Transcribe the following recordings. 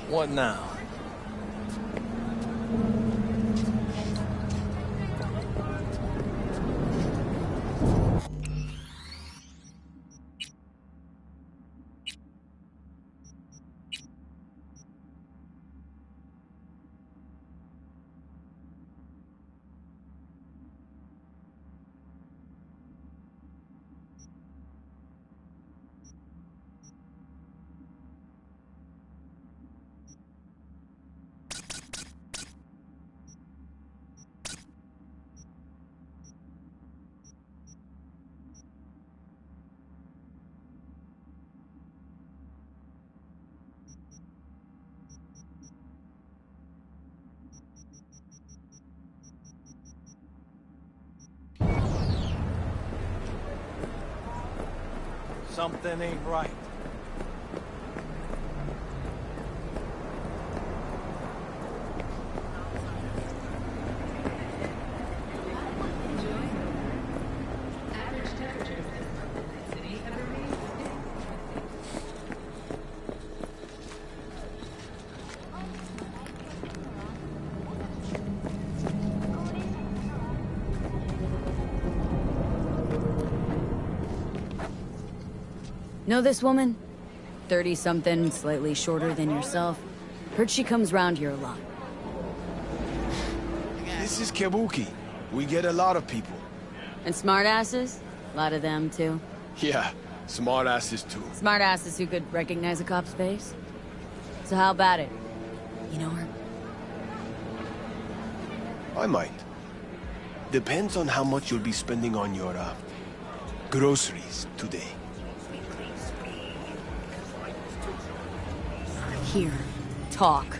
What now? Something ain't right. Know this woman? 30-something, slightly shorter than yourself. Heard she comes round here a lot. This is Kabuki. We get a lot of people. And smartasses? A lot of them, too. Yeah, smartasses too. Smartasses who could recognize a cop's face? So how about it? You know her? I might. Depends on how much you'll be spending on your, groceries today. Here. Talk.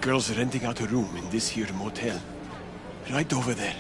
Girls are renting out a room in this here motel. Right over there.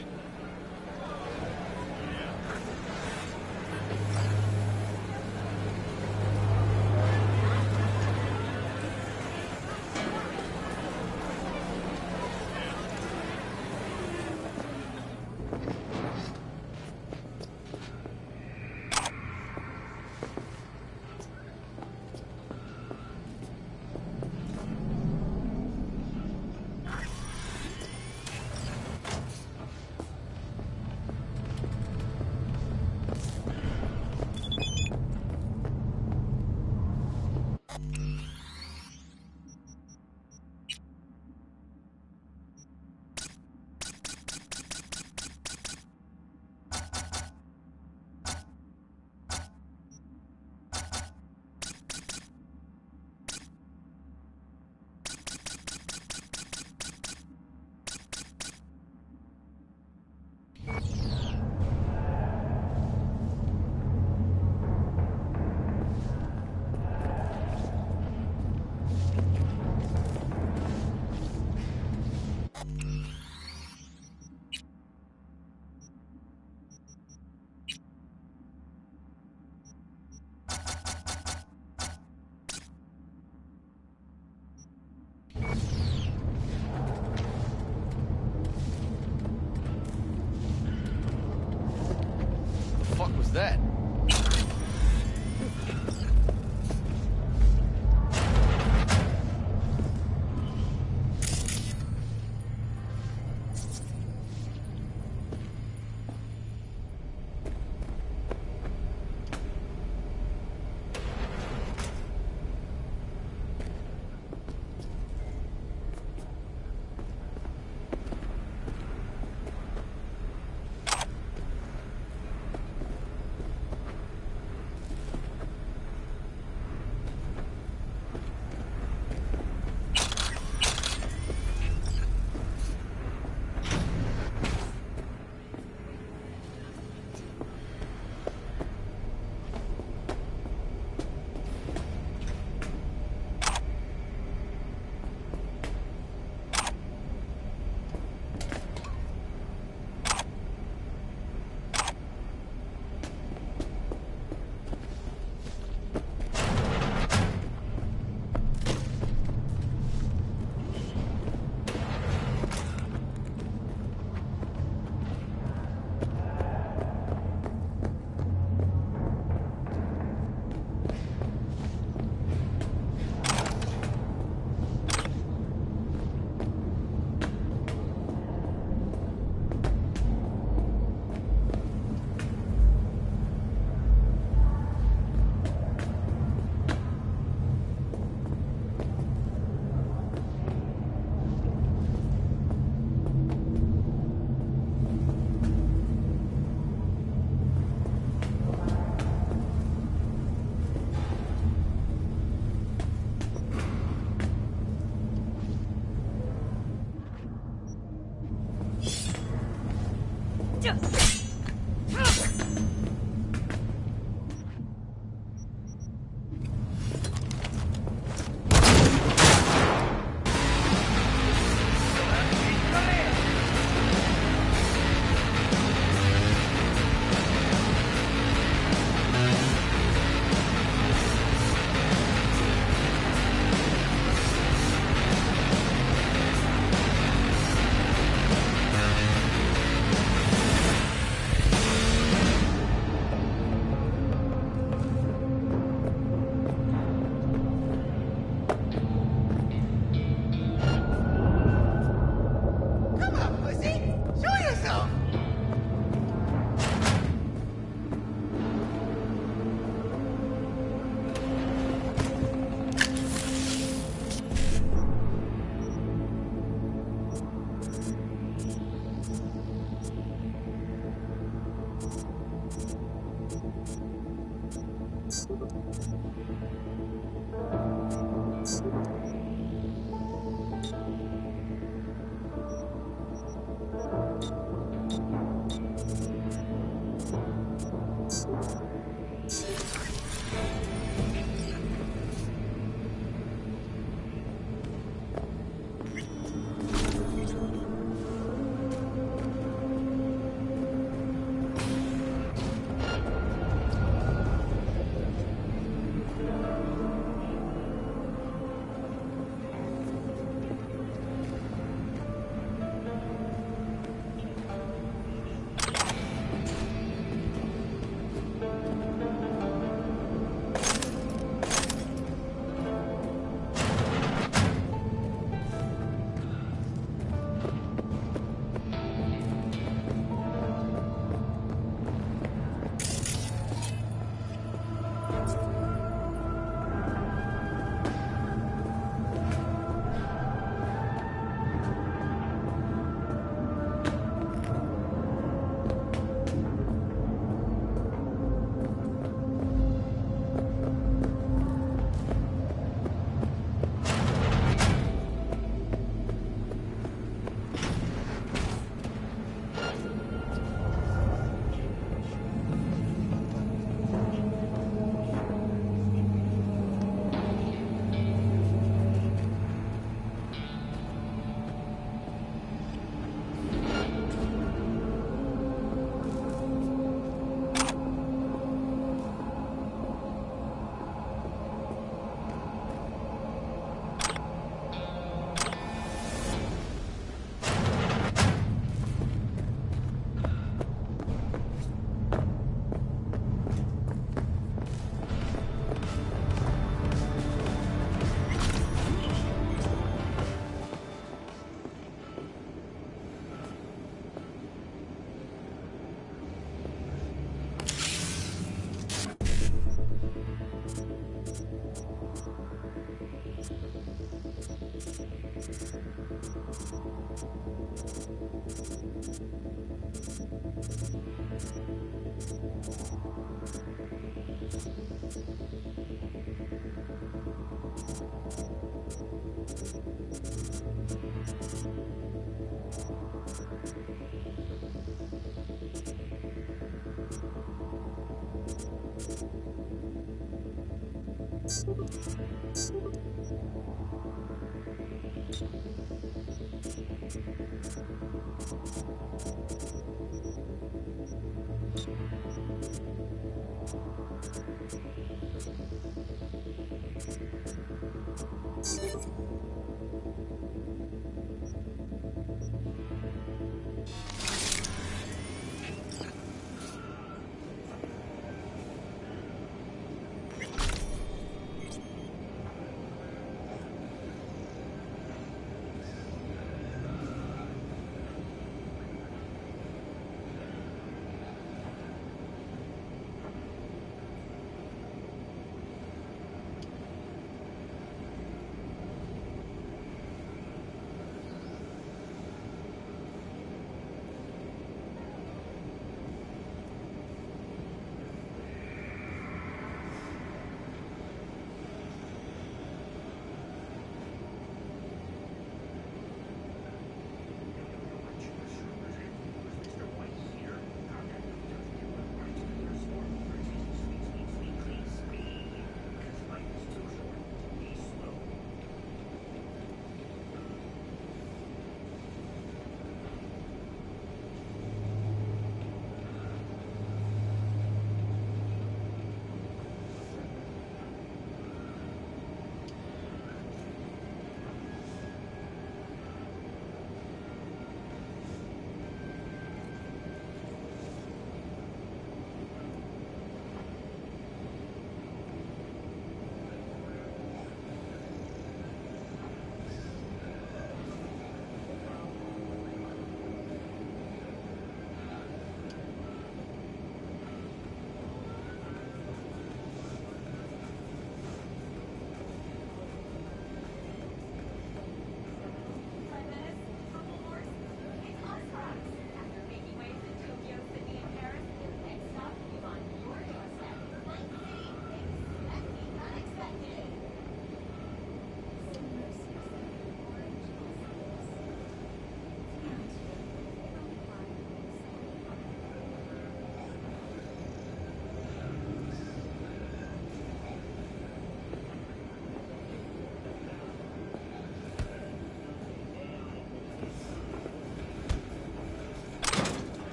What was that?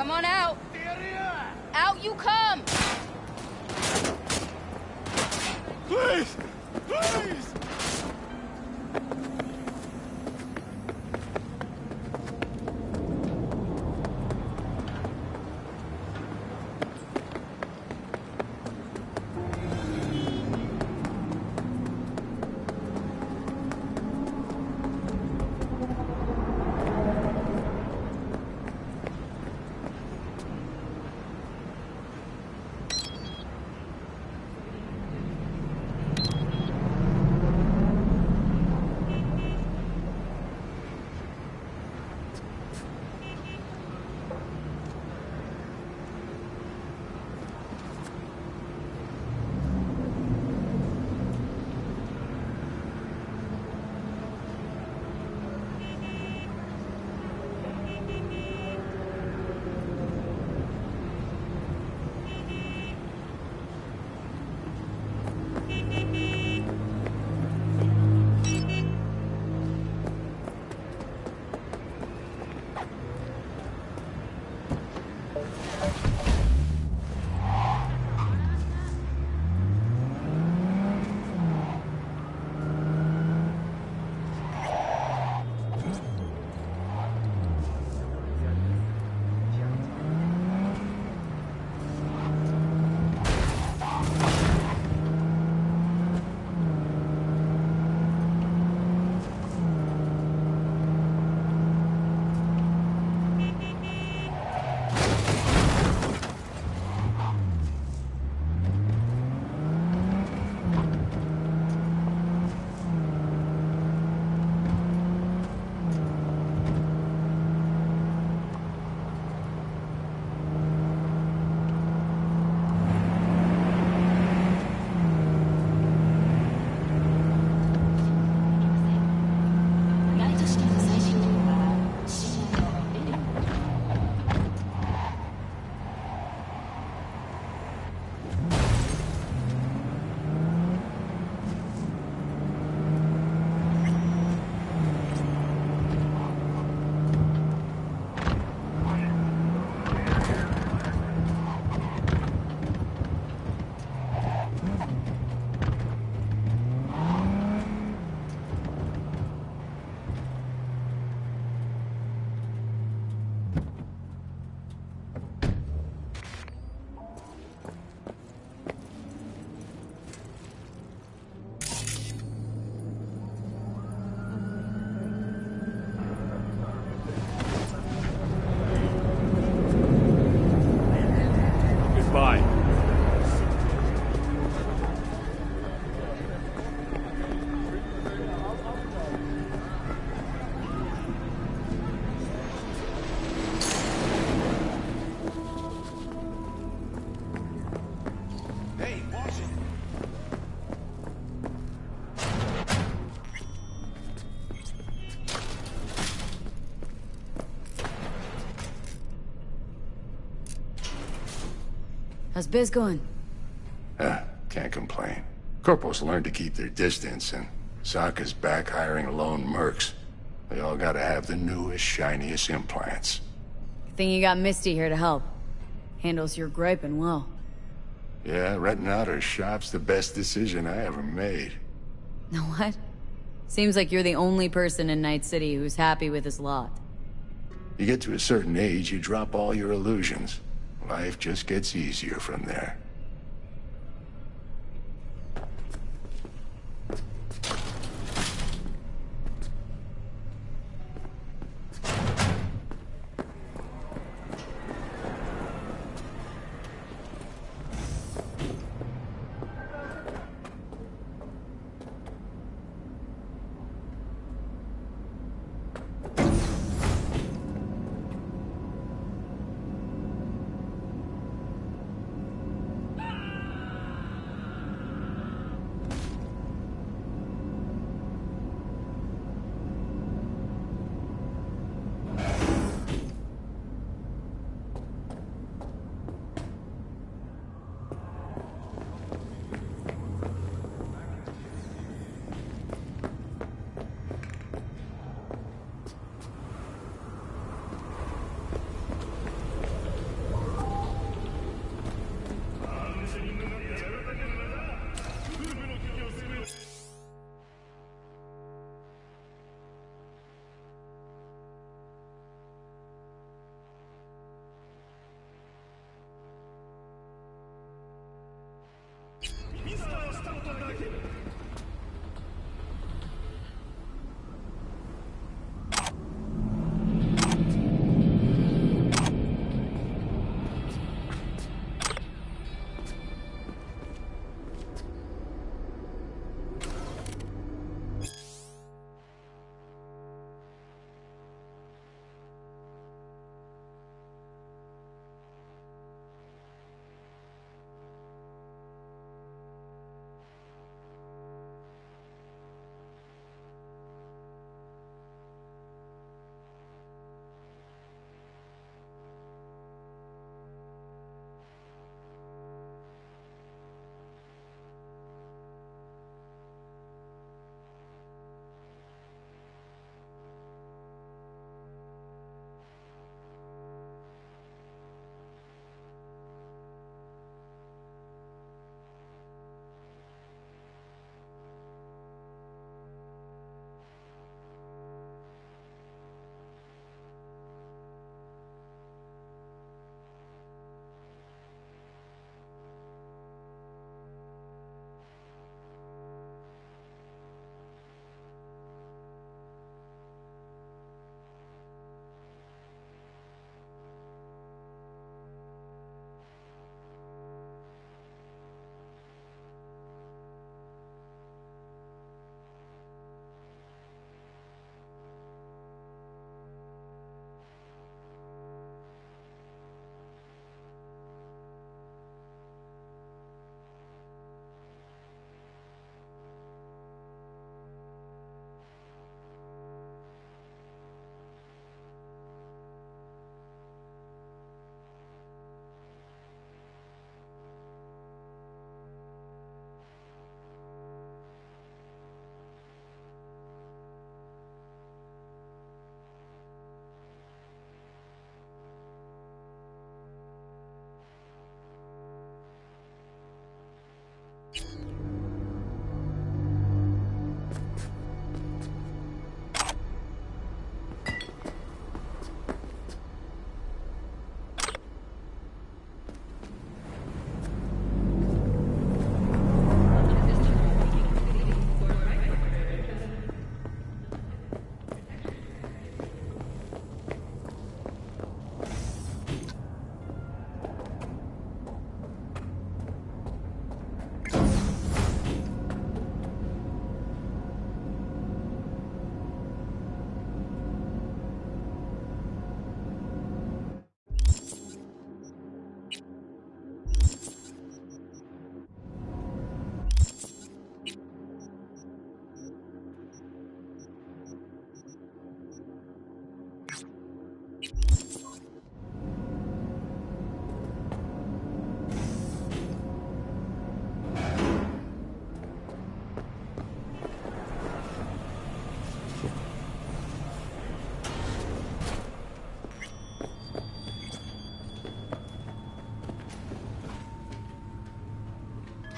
Come on out! Out you come! Please! Please! How's biz going? Can't complain. Corporals learn to keep their distance, and Sokka's back hiring lone mercs. They all gotta have the newest, shiniest implants. Good thing you got Misty here to help. Handles your griping well. Yeah, renting out her shop's the best decision I ever made. Know what? Seems like you're the only person in Night City who's happy with his lot. You get to a certain age, you drop all your illusions. Life just gets easier from there.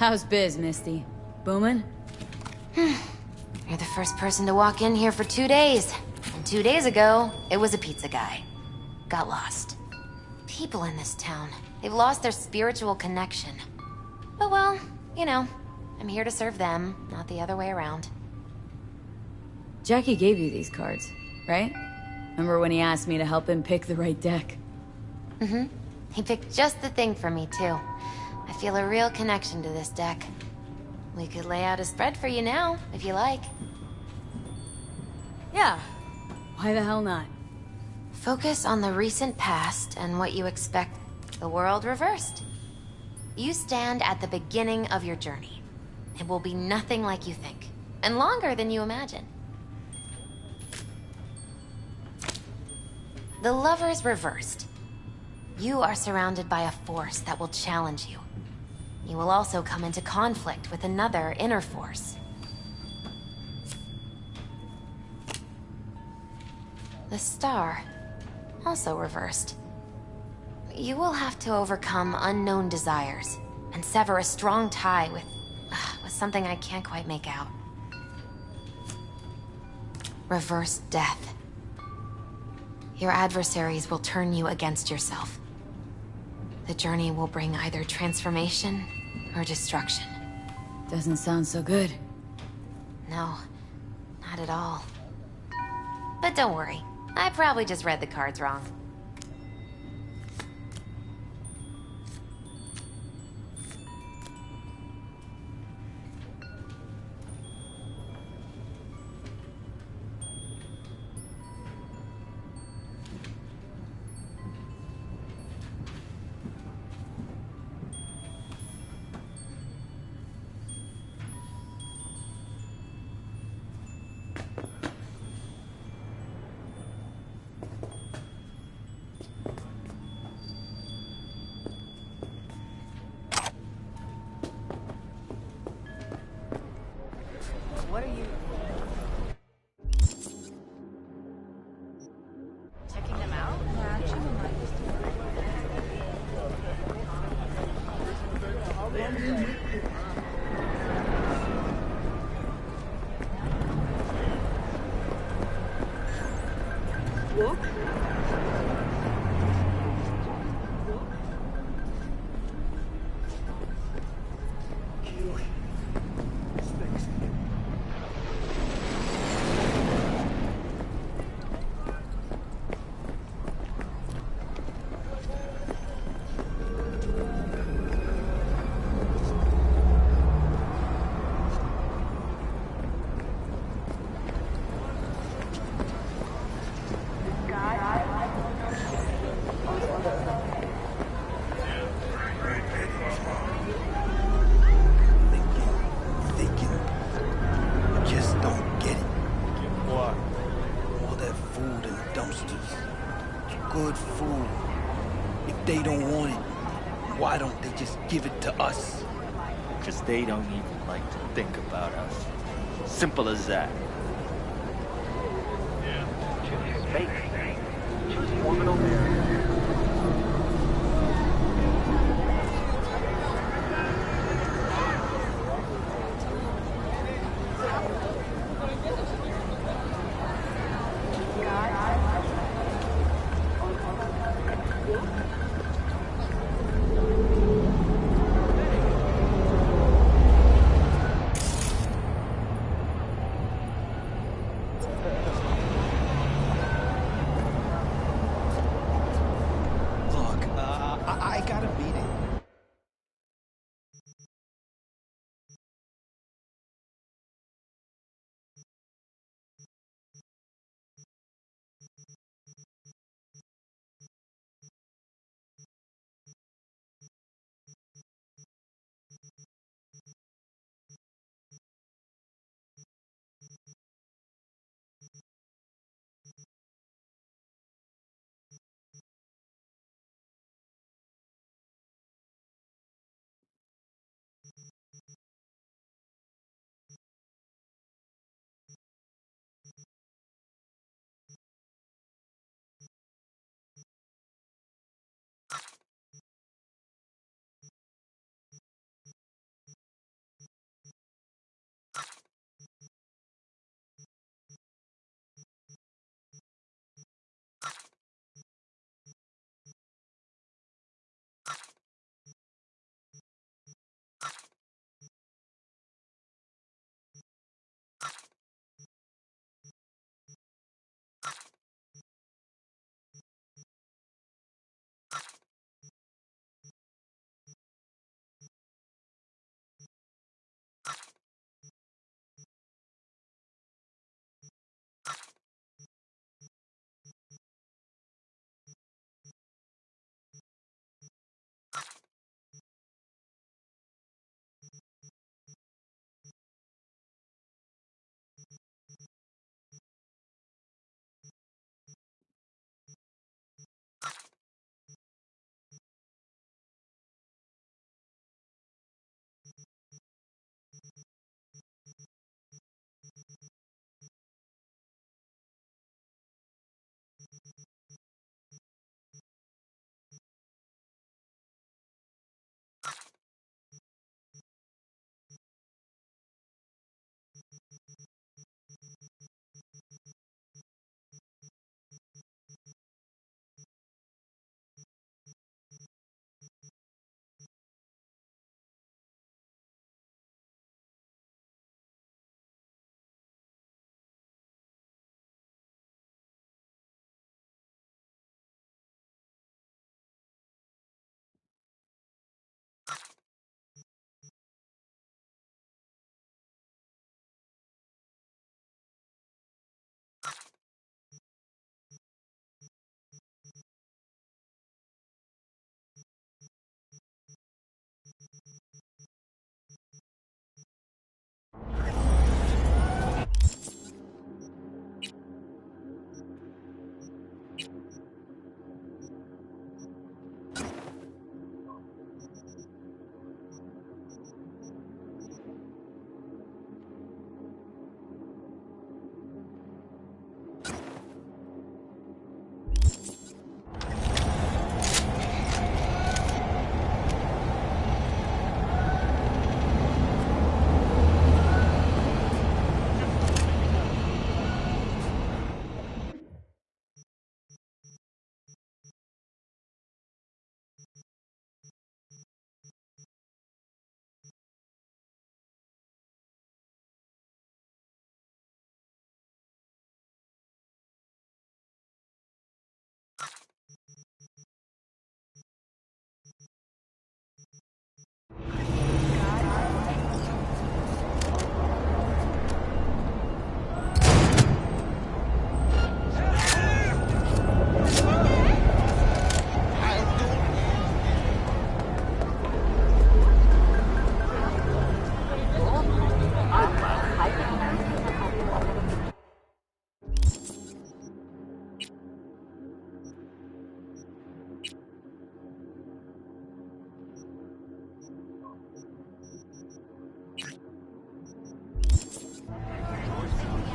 How's biz, Misty? Boomin'? You're the first person to walk in here for 2 days. And 2 days ago, it was a pizza guy. Got lost. People in this town, they've lost their spiritual connection. But well, you know, I'm here to serve them, not the other way around. Jackie gave you these cards, right? Remember when he asked me to help him pick the right deck? Mm-hmm. He picked just the thing for me, too. I feel a real connection to this deck. We could lay out a spread for you now, if you like. Yeah. Why the hell not? Focus on the recent past and what you expect the world reversed. You stand at the beginning of your journey. It will be nothing like you think, and longer than you imagine. The Lovers reversed. You are surrounded by a force that will challenge you. You will also come into conflict with another inner force. The Star, also reversed. You will have to overcome unknown desires and sever a strong tie with something I can't quite make out. Reverse death. Your adversaries will turn you against yourself. The journey will bring either transformation or destruction. Doesn't sound so good. No, not at all. But don't worry, I probably just read the cards wrong. What are you... checking them out? Good food. If they don't want it, why don't they just give it to us? Because they don't even like to think about us. Simple as that.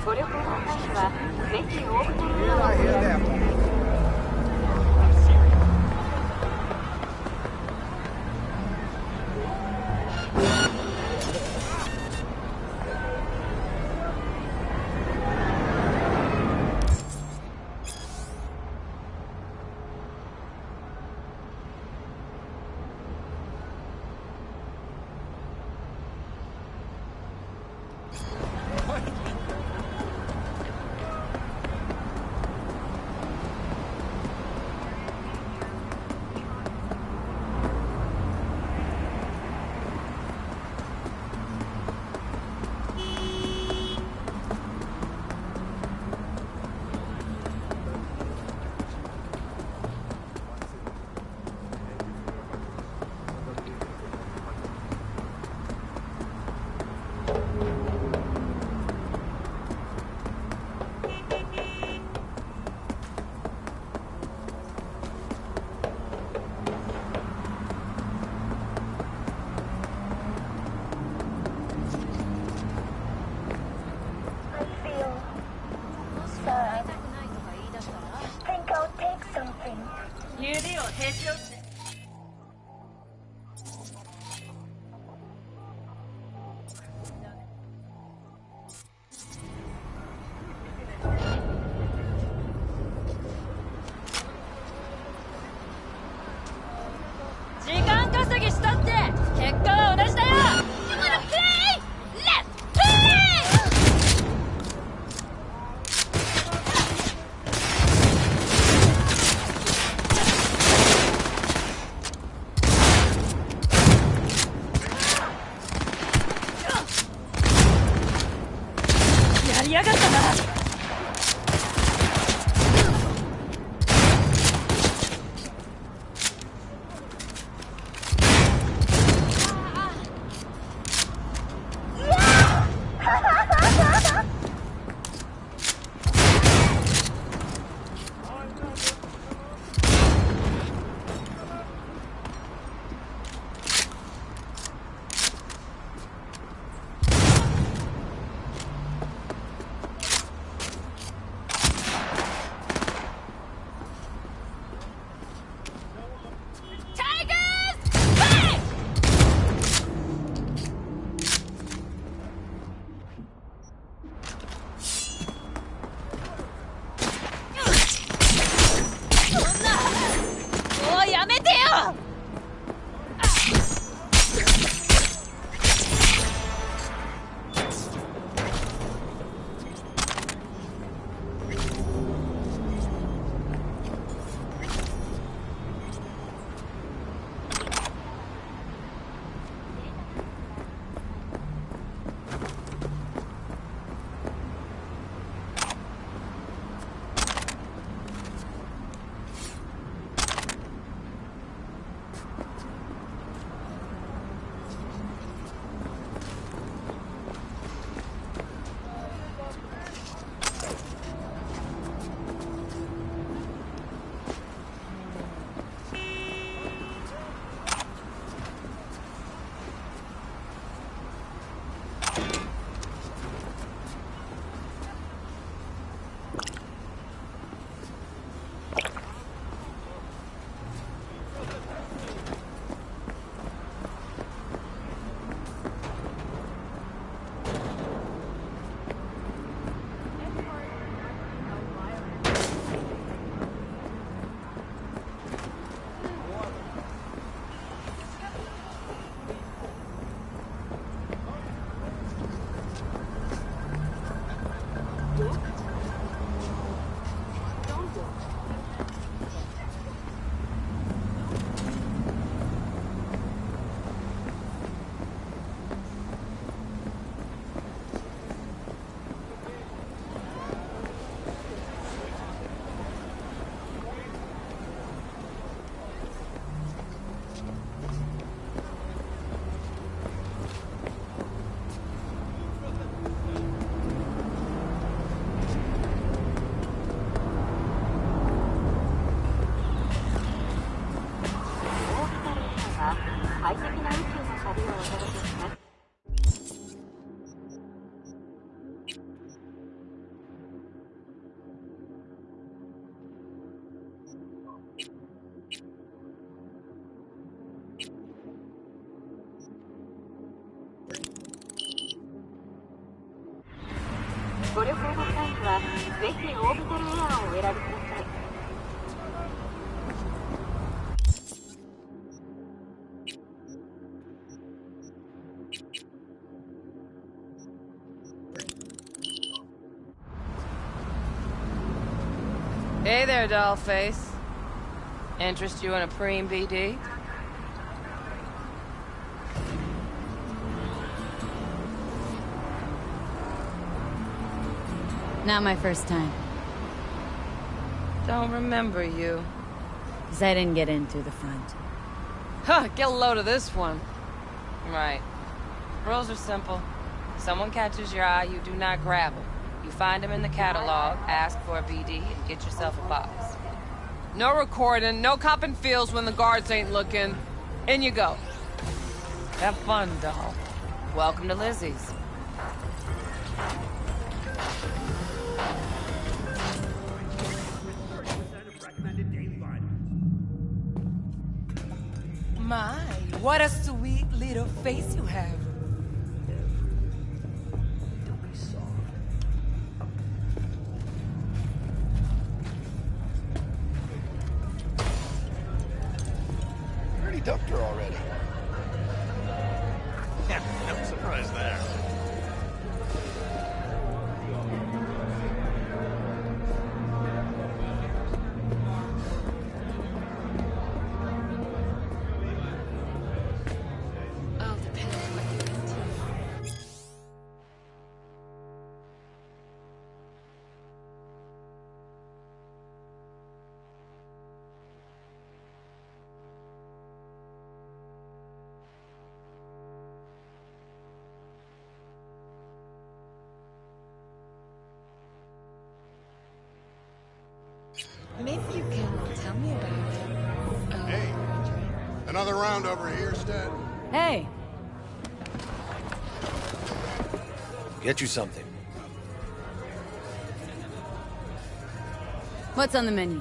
ご旅行の際はぜひ大船にお乗りください。指をへし折って。時間稼ぎしたって結果は同じだよ。やりやがったな。ご旅行の際にはぜひオービタルエアをお選びください。Hey there, dollface. Interest you in a preem BD? Not my first time. Don't remember you. 'Cause I didn't get in through the front. Huh, get a load of this one. Right. Rules are simple. Someone catches your eye, you do not grab them. You find them in the catalog, ask for a BD, and get yourself a box. No recording, no copping feels when the guards ain't looking. In you go. Have fun, doll. Welcome to Lizzie's. My, what a sweet little face you have. Already dumped her already. Yeah, no surprise there. All depends on what you're into. Maybe you can tell me about it. Oh, Hey. Another round over here, Sted? Hey! Get you something. What's on the menu?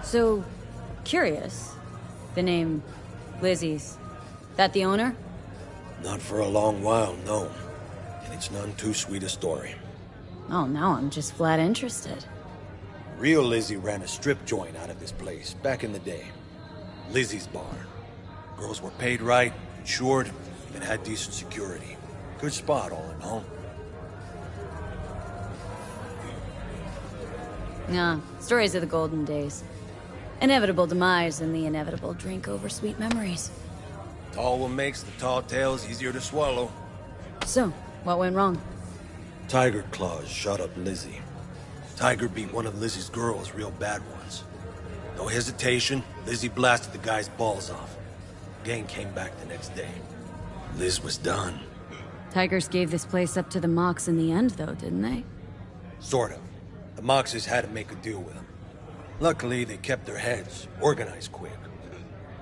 So, curious. The name Lizzie's. That the owner? Not for a long while, no. And it's none too sweet a story. Oh, now I'm just flat interested. Real Lizzie ran a strip joint out of this place back in the day. Lizzie's Bar. Girls were paid right, insured, and had decent security. Good spot, all in all. Nah, stories of the golden days. Inevitable demise and the inevitable drink over sweet memories. It's all what makes the tall tales easier to swallow. So, what went wrong? Tiger Claws shot up Lizzie. Tiger beat one of Lizzie's girls real bad once. No hesitation, Lizzie blasted the guy's balls off. Gang came back the next day. Liz was done. Tigers gave this place up to the Mox in the end, though, didn't they? Sort of. The Moxes had to make a deal with them. Luckily, they kept their heads, organized quick.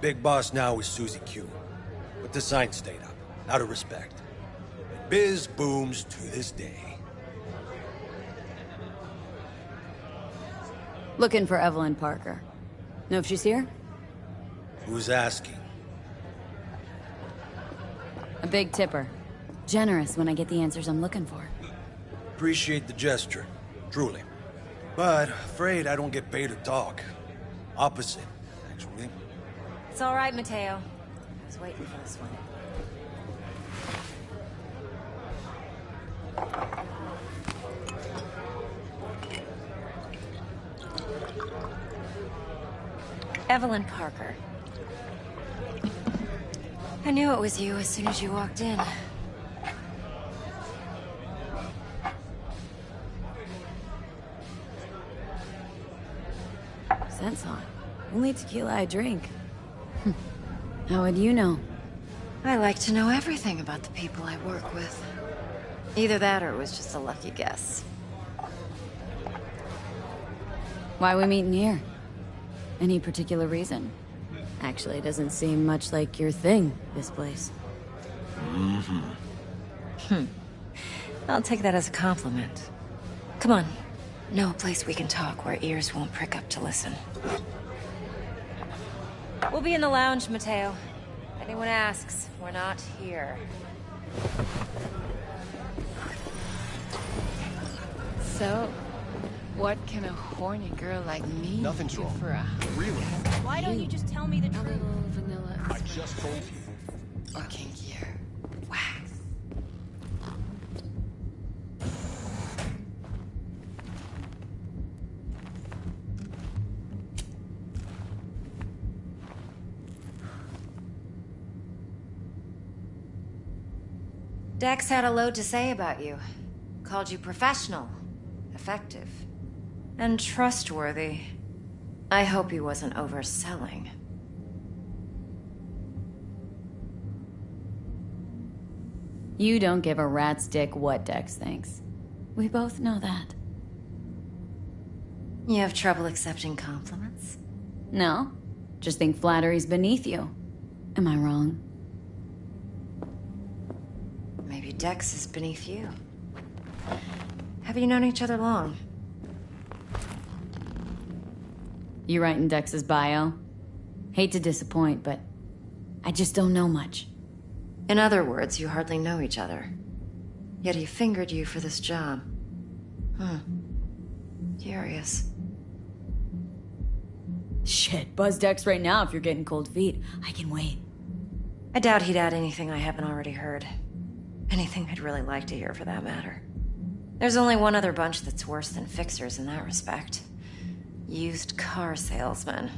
Big boss now is Susie Q. But the sign stayed up, out of respect. And biz booms to this day. Looking for Evelyn Parker. Know if she's here? Who's asking? A big tipper. Generous when I get the answers I'm looking for. Appreciate the gesture, truly. But afraid I don't get paid to talk. Opposite, actually. It's all right, Mateo. I was waiting for this one. Evelyn Parker. I knew it was you as soon as you walked in. Sense on. Only tequila I drink. How would you know? I like to know everything about the people I work with. Either that or it was just a lucky guess. Why we meeting here? Any particular reason? Actually, it doesn't seem much like your thing, this place. I'll take that as a compliment. Come on. Know a place we can talk where ears won't prick up to listen. We'll be in the lounge, Mateo. If anyone asks, we're not here. So, what can a horny girl like me Nothing's do wrong. for a Really? Why don't you just tell me the truth? little vanilla I just told you. or kinkier? Wax. Dex had a load to say about you. Called you professional, effective, and trustworthy. I hope he wasn't overselling. You don't give a rat's dick what Dex thinks. We both know that. You have trouble accepting compliments? No, just think flattery's beneath you. Am I wrong? Maybe Dex is beneath you. Have you known each other long? You writing Dex's bio? Hate to disappoint, but I just don't know much. In other words, you hardly know each other. Yet he fingered you for this job. Curious. Shit, buzz Dex right now if you're getting cold feet. I can wait. I doubt he'd add anything I haven't already heard. Anything I'd really like to hear, for that matter. There's only one other bunch that's worse than fixers in that respect. Used car salesmen.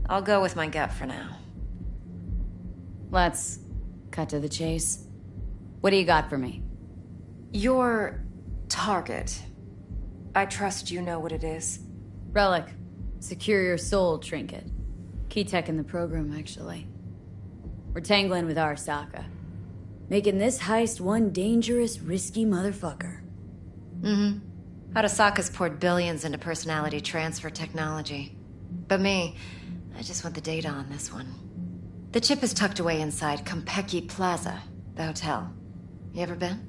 I'll go with my gut for now. Let's cut to the chase. What do you got for me? Your target. I trust you know what it is. Relic. Secure your soul trinket. Key tech in the program, actually. We're tangling with Arasaka. Making this heist one dangerous, risky motherfucker. Arasaka's poured billions into personality transfer technology. But me, I just want the data on this one. The chip is tucked away inside Konpeki Plaza, the hotel. You ever been?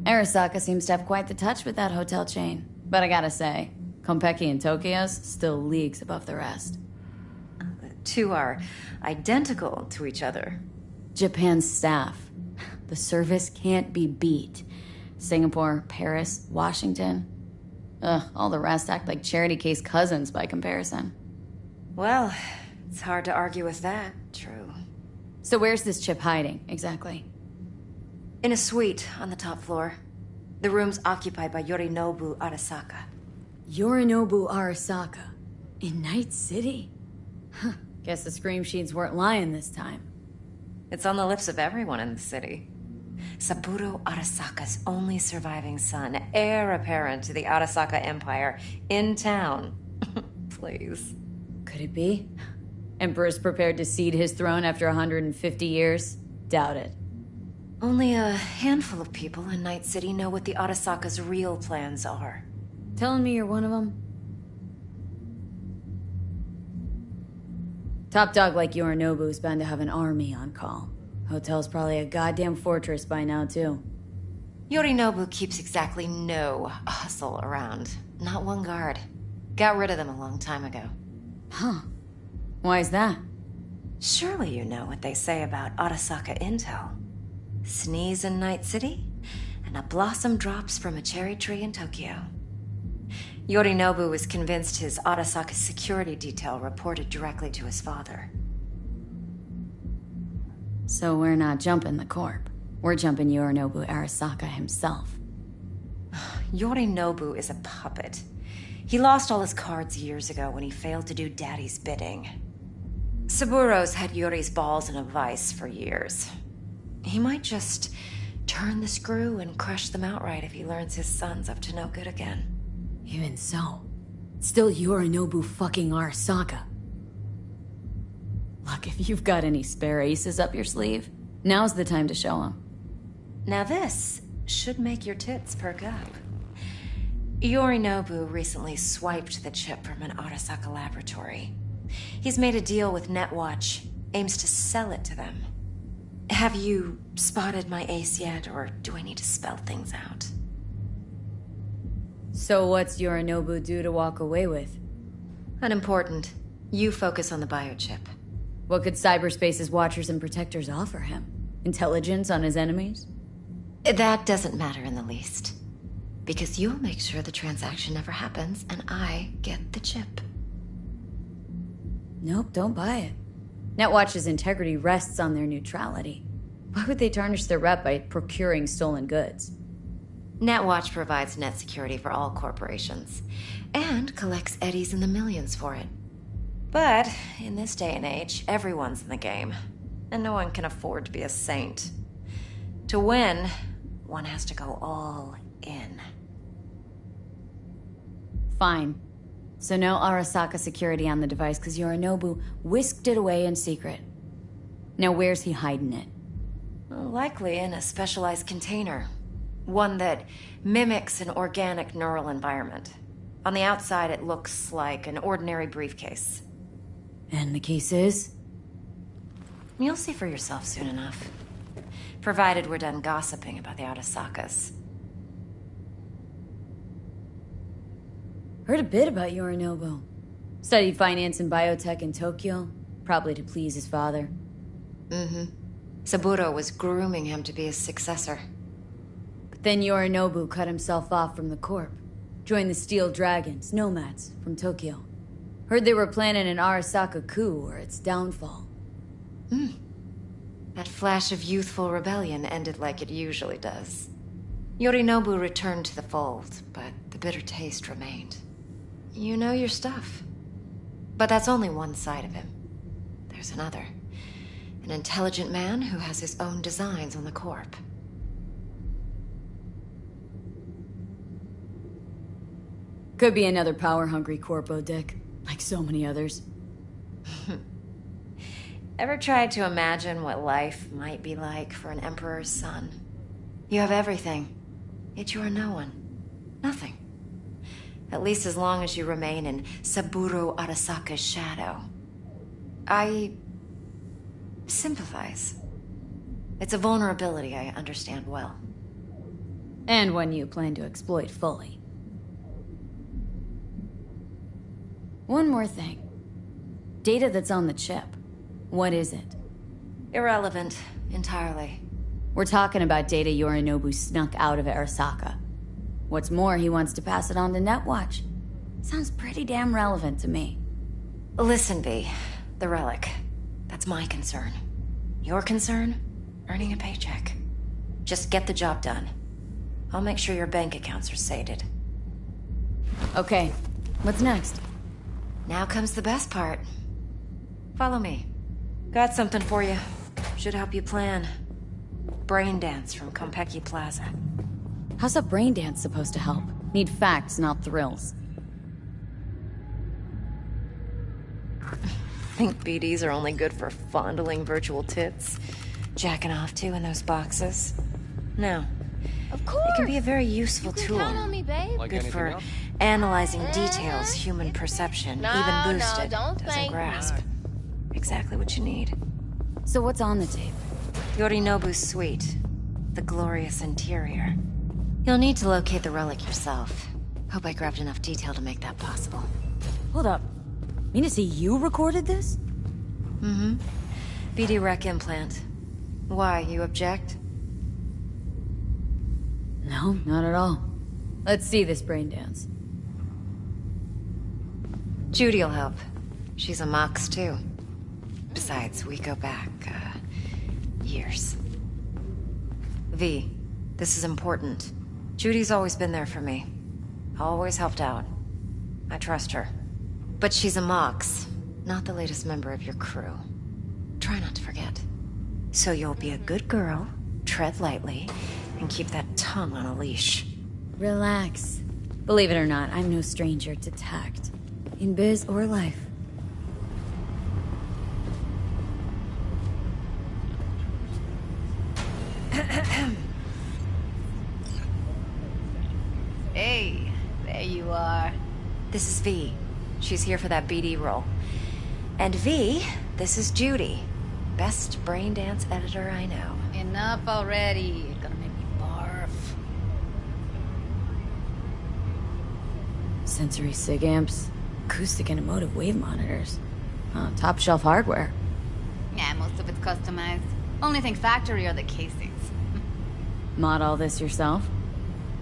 Arasaka seems to have quite the touch with that hotel chain. But I gotta say, Konpeki in Tokyo's still leagues above the rest. The two are identical to each other. Japan's staff. The service can't be beat. Singapore, Paris, Washington. Ugh, all the rest act like charity case cousins by comparison. Well, it's hard to argue with that. True. So where's this chip hiding, exactly? In a suite on the top floor. The room's occupied by Yorinobu Arasaka. Yorinobu Arasaka? In Night City? Huh. Guess the scream sheets weren't lying this time. It's on the lips of everyone in the city. Saburo Arasaka's only surviving son, heir apparent to the Arasaka Empire, in town. Please. Could it be? Emperor's prepared to cede his throne after 150 years? Doubt it. Only a handful of people in Night City know what the Arasaka's real plans are. Telling me you're one of them? Top dog like Yorinobu's bound to have an army on call. Hotel's probably a goddamn fortress by now, too. Yorinobu keeps exactly no hustle around. Not one guard. Got rid of them a long time ago. Huh. Why is that? Surely you know what they say about Arasaka intel. Sneeze in Night City, and a blossom drops from a cherry tree in Tokyo. Yorinobu was convinced his Arasaka security detail reported directly to his father. So we're not jumping the Corp. We're jumping Yorinobu Arasaka himself. Yorinobu is a puppet. He lost all his cards years ago when he failed to do Daddy's bidding. Saburo's had Yori's balls in a vice for years. He might just turn the screw and crush them outright if he learns his son's up to no good again. Even so, still Yorinobu fucking Arasaka. Look, if you've got any spare aces up your sleeve, now's the time to show them. Now this should make your tits perk up. Yorinobu recently swiped the chip from an Arasaka laboratory. He's made a deal with Netwatch, aims to sell it to them. Have you spotted my ace yet, or do I need to spell things out? So what's Yorinobu due to walk away with? Unimportant. You focus on the biochip. What could cyberspace's watchers and protectors offer him? Intelligence on his enemies? That doesn't matter in the least. Because you'll make sure the transaction never happens, and I get the chip. Nope, don't buy it. Netwatch's integrity rests on their neutrality. Why would they tarnish their rep by procuring stolen goods? Netwatch provides net security for all corporations, and collects eddies in the millions for it. But, in this day and age, everyone's in the game, and no one can afford to be a saint. To win, one has to go all in. Fine. So no Arasaka security on the device because Yorinobu whisked it away in secret. Now where's he hiding it? Likely in a specialized container. One that mimics an organic neural environment. On the outside, it looks like an ordinary briefcase. And the case is? You'll see for yourself soon enough. Provided we're done gossiping about the Arasakas. Heard a bit about Yorinobu. Studied finance and biotech in Tokyo, probably to please his father. Mm-hmm. Saburo was grooming him to be his successor. But then Yorinobu cut himself off from the Corp. Joined the Steel Dragons, nomads, from Tokyo. Heard they were planning an Arasaka coup or its downfall. That flash of youthful rebellion ended like it usually does. Yorinobu returned to the fold, but the bitter taste remained. You know your stuff. But that's only one side of him. There's another. An intelligent man who has his own designs on the Corp. Could be another power-hungry Corpo dick, like so many others. Ever tried to imagine what life might be like for an Emperor's son? You have everything, yet you are no one. Nothing. At least as long as you remain in Saburo Arasaka's shadow. I sympathize. It's a vulnerability I understand well. And one you plan to exploit fully. One more thing. Data that's on the chip. What is it? Irrelevant. entirely. We're talking about data Yorinobu snuck out of Arasaka. What's more, he wants to pass it on to Netwatch. Sounds pretty damn relevant to me. Listen, V. The relic. That's my concern. Your concern? Earning a paycheck. Just get the job done. I'll make sure your bank accounts are sated. Okay, what's next? Now comes the best part. Follow me. Got something for you. Should help you plan. Brain dance from Konpeki Plaza. How's a brain dance supposed to help? Need facts, not thrills. Think BDs are only good for fondling virtual tits? Jacking off to in those boxes? No. Of course. It can be a very useful tool. Count on me, babe. Like Good for else? analyzing details human perception, No, even boosted, don't doesn't think. grasp. Exactly what you need. So what's on the tape? Yorinobu's suite. The glorious interior. You'll need to locate the relic yourself. Hope I grabbed enough detail to make that possible. Hold up. Mean to say you recorded this? Mm-hmm. BD Rec implant. Why, you object? No, not at all. Let's see this brain dance. Judy'll help. She's a Mox, too. Besides, we go back, years. V, this is important. Judy's always been there for me. Always helped out. I trust her. But she's a Mox, not the latest member of your crew. Try not to forget. So you'll be a good girl, tread lightly, and keep that tongue on a leash. Relax. Believe it or not, I'm no stranger to tact. In biz or life. Hey, there you are. This is V. She's here for that BD role. And V, this is Judy. Best brain dance editor I know. Enough already. You're gonna make me barf. Sensory sig amps, acoustic and emotive wave monitors. Top shelf hardware. Yeah, most of it's customized. Only thing factory are the casings. Mod all this yourself?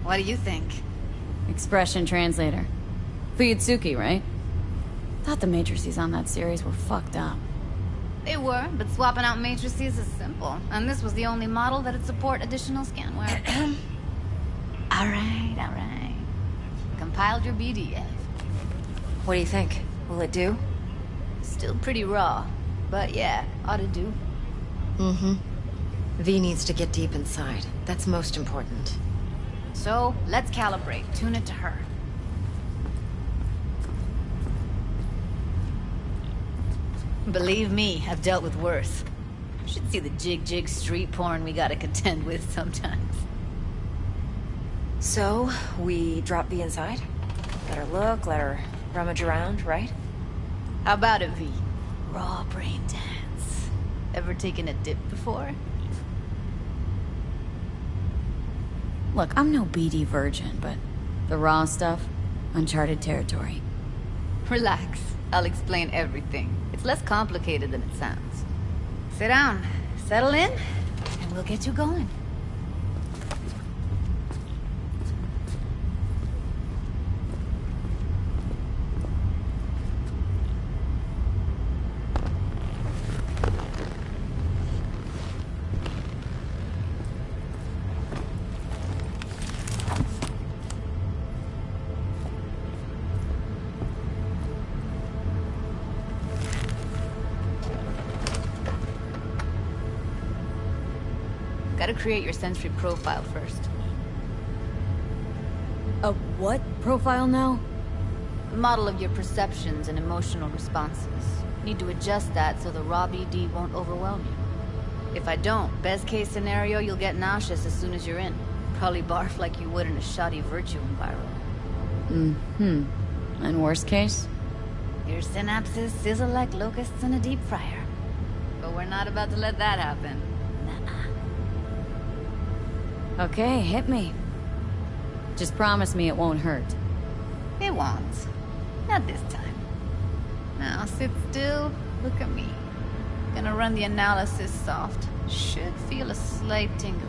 What do you think? Expression translator. Fuyutsuki, right? Thought the matrices on that series were fucked up. They were, but swapping out matrices is simple. And this was the only model that'd support additional scanware. Alright. Compiled your BDF. What do you think? Will it do? Still pretty raw. But yeah, ought to do. Mm-hmm. V needs to get deep inside. That's most important. So, let's calibrate. Tune it to her. Believe me, I've dealt with worse. You should see the jig street porn we gotta contend with sometimes. So, we drop V inside? Let her look, let her rummage around, right? How about it, V? Raw brain dance. Ever taken a dip before? Look, I'm no BD virgin, but the raw stuff, uncharted territory. Relax. I'll explain everything. It's less complicated than it sounds. Sit down, settle in, and we'll get you going. Gotta create your sensory profile first. A what profile now? A model of your perceptions and emotional responses. Need to adjust that so the raw BD won't overwhelm you. If I don't, best case scenario, you'll get nauseous as soon as you're in. Probably barf like you would in a shoddy virtue environment. Mm-hmm. And worst case? Your synapses sizzle like locusts in a deep fryer. But we're not about to let that happen. Okay, hit me. Just promise me it won't hurt. It won't. Not this time. Now sit still, look at me. Gonna run the analysis soft. Should feel a slight tingling.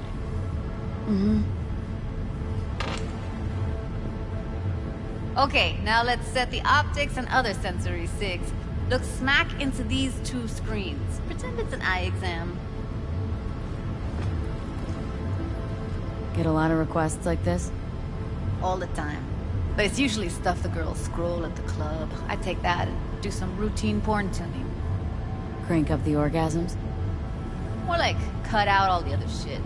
Okay, now let's set the optics and other sensory sigs. Look smack into these two screens. Pretend it's an eye exam. Get a lot of requests like this? All the time. But it's usually stuff the girls scroll at the club. I take that and do some routine porn tuning. Crank up the orgasms? More like, cut out all the other shit.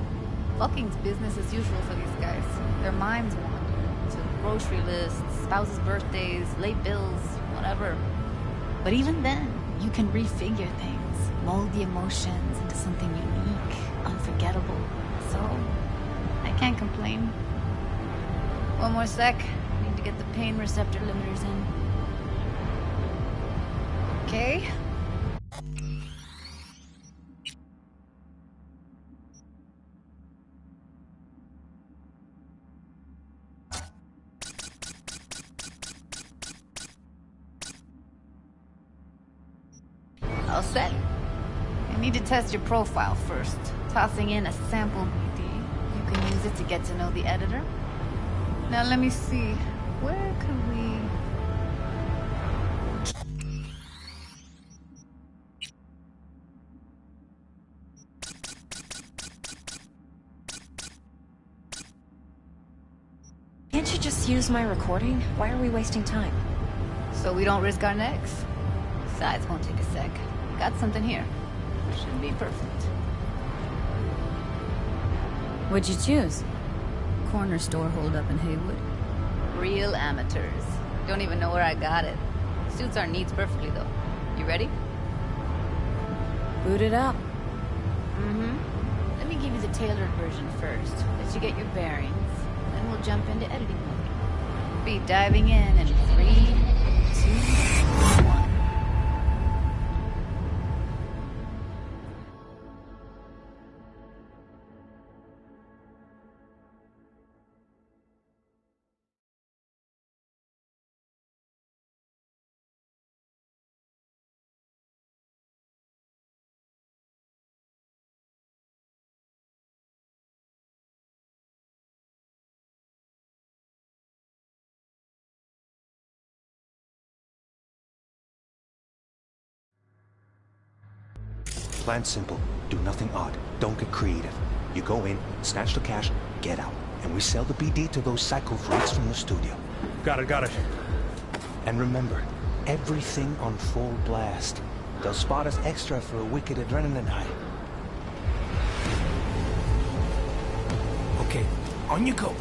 Fucking's business as usual for these guys. Their minds wander to grocery lists, spouses' birthdays, late bills, whatever. But even then, you can refigure things, mold the emotions into something unique, unforgettable. So, I can't complain. One more sec. Need to get the pain receptor limiters in. Okay. All set. I need to test your profile first. Tossing in a sample BD. You can use it to get to know the editor. Now let me see. Where could we... Can't you just use my recording? Why are we wasting time? So we don't risk our necks. Besides, won't take a sec. Got something here. Should be perfect. What'd you choose? Corner store holdup in Haywood. Real amateurs. Don't even know where I got it. Suits our needs perfectly, though. You ready? Boot it up. Let me give you the tailored version first. Let you get your bearings. Then we'll jump into editing mode. Be diving in 3, 2, 1. Plan simple. Do nothing odd. Don't get creative. You go in, snatch the cash, get out. And we sell the BD to those psycho freaks from the studio. Got it. And remember, everything on full blast. They'll spot us extra for a wicked adrenaline high. Okay, on you go.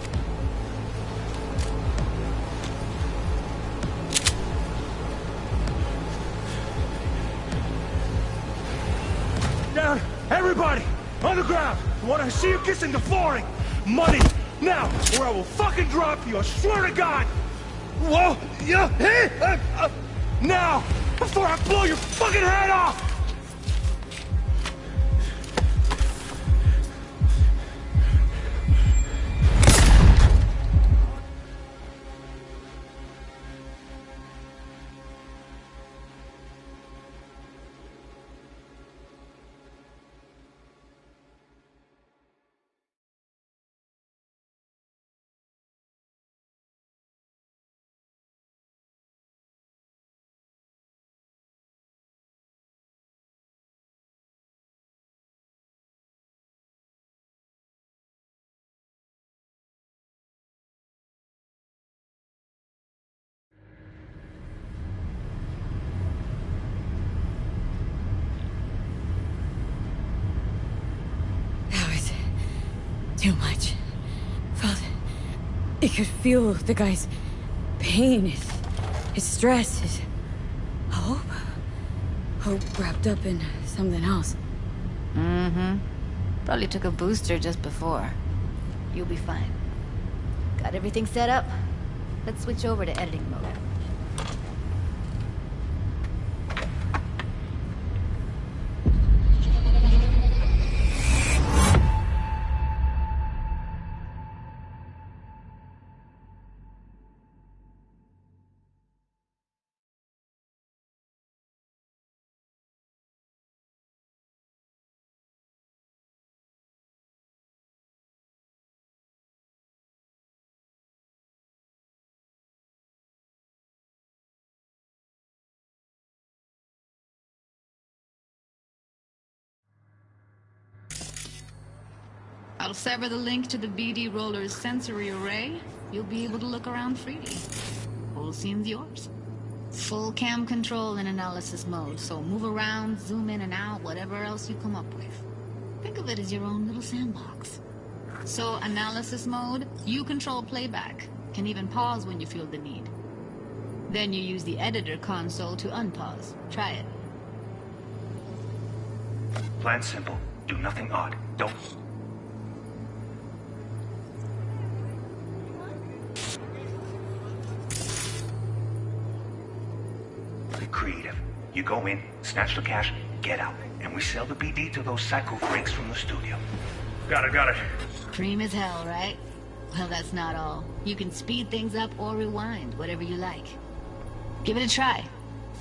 Down! Everybody! On the ground! I want to see you kissing the flooring! Money! Now! Or I will fucking drop you! I swear to God! Whoa! Yeah! Hey! Now! Before I blow your fucking head off! Too much. Felt it could feel the guy's pain, his stress, his hope. Hope wrapped up in something else. Probably took a booster just before. You'll be fine. Got everything set up? Let's switch over to editing mode. I'll sever the link to the BD Roller's sensory array. You'll be able to look around freely. Whole scene's yours. Full cam control in analysis mode, so move around, zoom in and out, whatever else you come up with. Think of it as your own little sandbox. So, analysis mode, you control playback. Can even pause when you feel the need. Then you use the editor console to unpause. Try it. Plan simple. Do nothing odd. Don't... Be creative. You go in, snatch the cash, get out. And we sell the BD to those psycho freaks from the studio. Got it. Cream as hell, right? Well, that's not all. You can speed things up or rewind, whatever you like. Give it a try.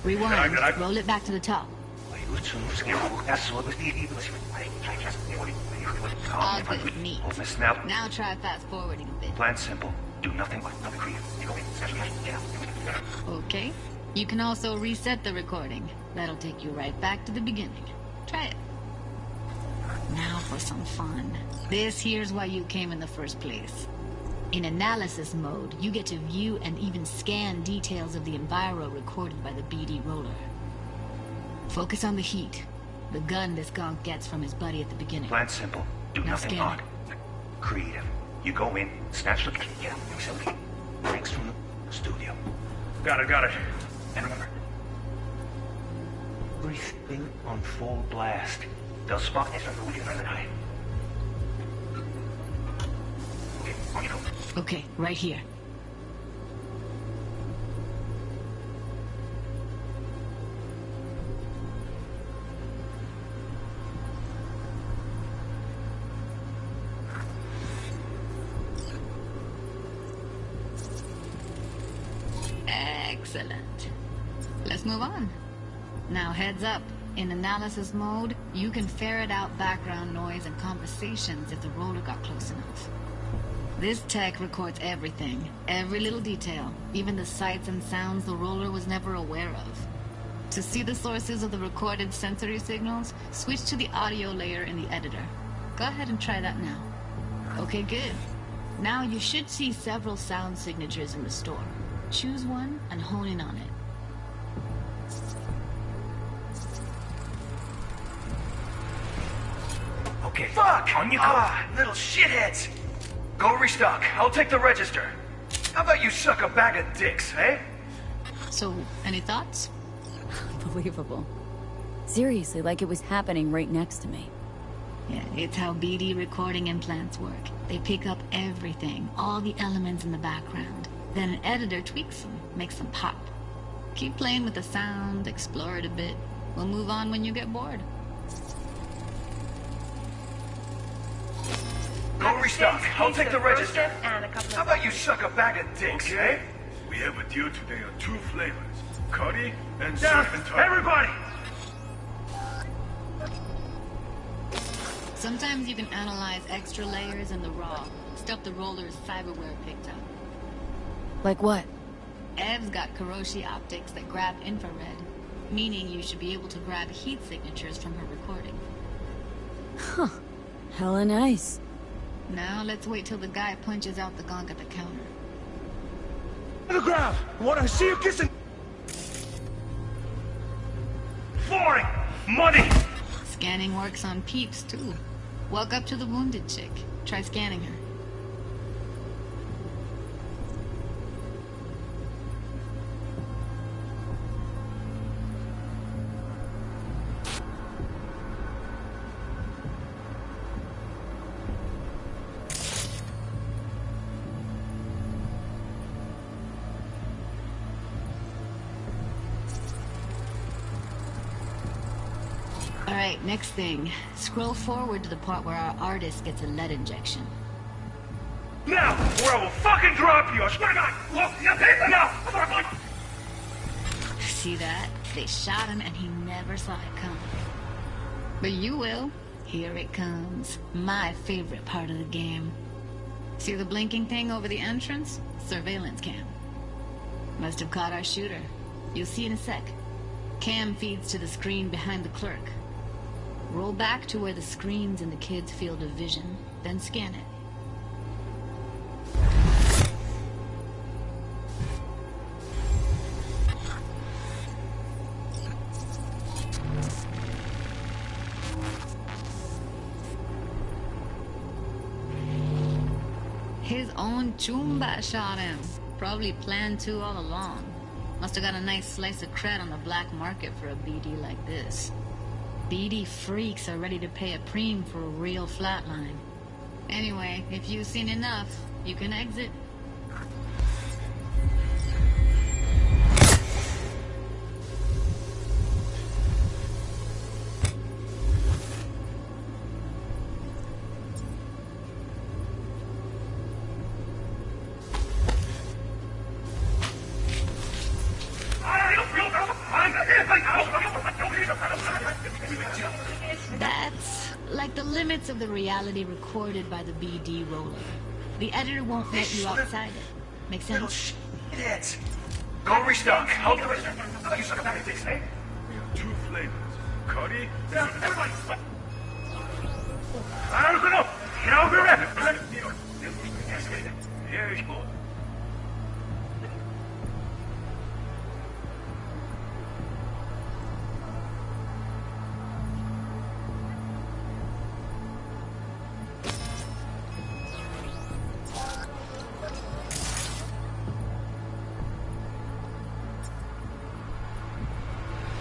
Rewind. Roll it back to the top. All good. Neat. Now try fast forwarding a bit. Plan simple. Do nothing but nothing creative. You go in, snatch the cash, get out. Okay. You can also reset the recording. That'll take you right back to the beginning. Try it. Now for some fun. This here's why you came in the first place. In analysis mode, you get to view and even scan details of the enviro recorded by the BD Roller. Focus on the heat. The gun this gonk gets from his buddy at the beginning. Plan simple. Do now nothing odd. Creative. You go in, snatch the cash, get out. We sell the freaks from the studio. Got it. And remember, everything on full blast. They'll spot it from the eye. Okay, on you go. Okay, right here. Excellent. Let's move on. Now heads up. In analysis mode, you can ferret out background noise and conversations if the roller got close enough. This tech records everything, every little detail, even the sights and sounds the roller was never aware of. To see the sources of the recorded sensory signals, switch to the audio layer in the editor. Go ahead and try that now. Okay, good. Now you should see several sound signatures in the store. Choose one and hone in on it. Okay. Fuck! On you go. Little shitheads! Go restock. I'll take the register. How about you suck a bag of dicks, eh? So, any thoughts? Unbelievable. Seriously, like it was happening right next to me. Yeah, it's how BD recording implants work. They pick up everything, all the elements in the background. Then an editor tweaks them, makes them pop. Keep playing with the sound, explore it a bit. We'll move on when you get bored. Go restock. I'll take the register. How about you suck a bag of dicks, eh? We have a deal today on 2 flavors. Curry and surf and turf. Everybody! Sometimes you can analyze extra layers in the raw. Stuff the roller's cyberware picked up. Like what? Ev's got Kiroshi optics that grab infrared, meaning you should be able to grab heat signatures from her recording. Huh. Hella nice. Now let's wait till the guy punches out the gong at the counter. On the ground! I want to see you kissing... Flooring! Money! Scanning works on peeps, too. Walk up to the wounded chick. Try scanning her. Alright, next thing. Scroll forward to the part where our artist gets a lead injection. Now, or I will fucking drop you! I swear to God! Look, now! See that? They shot him and he never saw it come. But you will. Here it comes. My favorite part of the game. See the blinking thing over the entrance? Surveillance cam. Must have caught our shooter. You'll see in a sec. Cam feeds to the screen behind the clerk. Roll back to where the screen's in the kid's field of vision, then scan it. His own Chumba shot him. Probably planned to all along. Must have got a nice slice of cred on the black market for a BD like this. BD freaks are ready to pay a preem for a real flatline. Anyway, if you've seen enough, you can exit. That's like the limits of the reality recorded by the BD roller. The editor won't let you outside it. Make sense? Shitheads. Go restock. I'll do it. You suck about it, eh? We have 2 flavors. Cody? Yeah, everybody. I'm gonna. I'll be right. Here you go.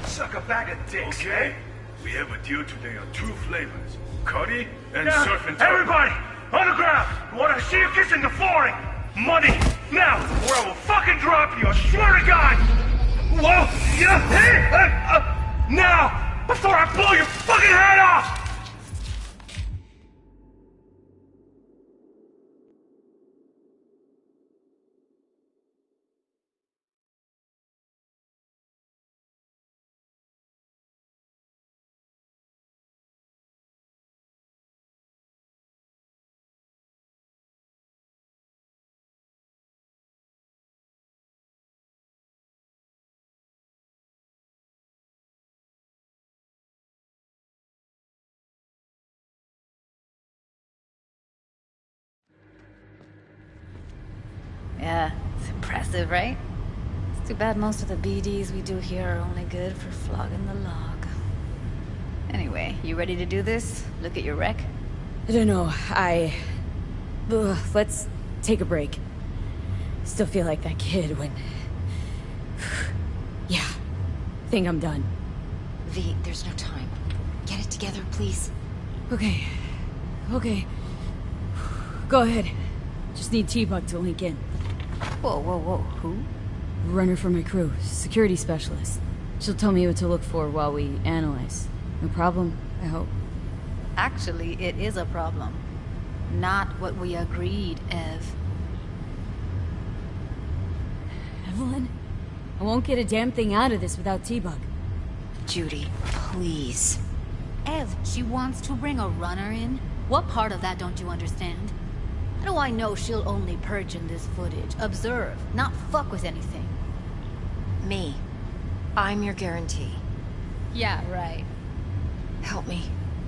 Suck a bag of dicks, Okay. eh? We have a deal today on 2 flavors. Cody and Yeah, Surf and everybody! On the ground! I want to see you kissing the flooring! Money! Now! Or I will fucking drop you! I swear to God! Whoa! Yeah! Hey! Now! Before I blow your fucking head off! Yeah, it's impressive, right? It's too bad most of the BDs we do here are only good for flogging the log. Anyway, you ready to do this? Look at your wreck? I don't know, let's take a break. Still feel like that kid when... Yeah, think I'm done. V, there's no time. Get it together, please. Okay. Go ahead. Just need T-Bug to link in. Whoa, who? Runner for my crew, security specialist. She'll tell me what to look for while we analyze. No problem, I hope. Actually, it is a problem. Not what we agreed, Ev. Evelyn? I won't get a damn thing out of this without T-Bug. Judy, please. Ev, she wants to bring a runner in? What part of that don't you understand? How do I know she'll only purge in this footage? Observe, not fuck with anything. Me. I'm your guarantee. Yeah, right. Help me.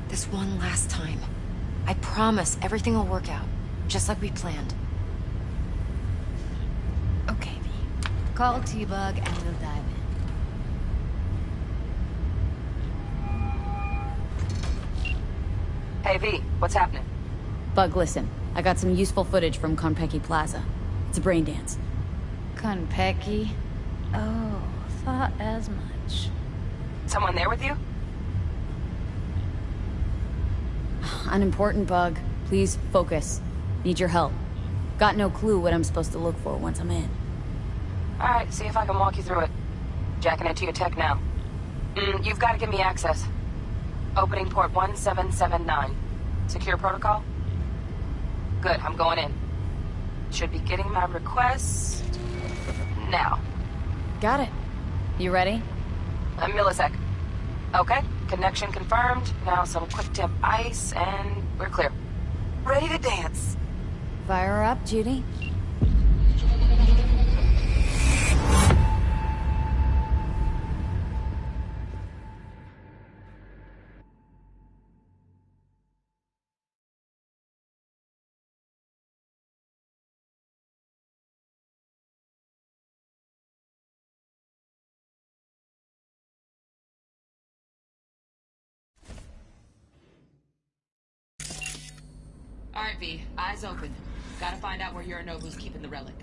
This one last time. I promise everything will work out. Just like we planned. Okay, V. Call T-Bug and we'll dive in. Hey, V, what's happening? Bug, listen. I got some useful footage from Konpeki Plaza. It's a brain dance. Konpeki? Oh, thought as much. Someone there with you? Unimportant, Bug. Please focus. Need your help. Got no clue what I'm supposed to look for once I'm in. Alright, see if I can walk you through it. Jacking into your tech now. You've got to give me access. Opening port 1779. Secure protocol? Good, I'm going in. Should be getting my request... now. Got it. You ready? A millisec. Okay, connection confirmed. Now some quick tip ice, and we're clear. Ready to dance. Fire her up, Judy. Alright, V. Eyes open. Gotta find out where Yorinobu's keeping the relic.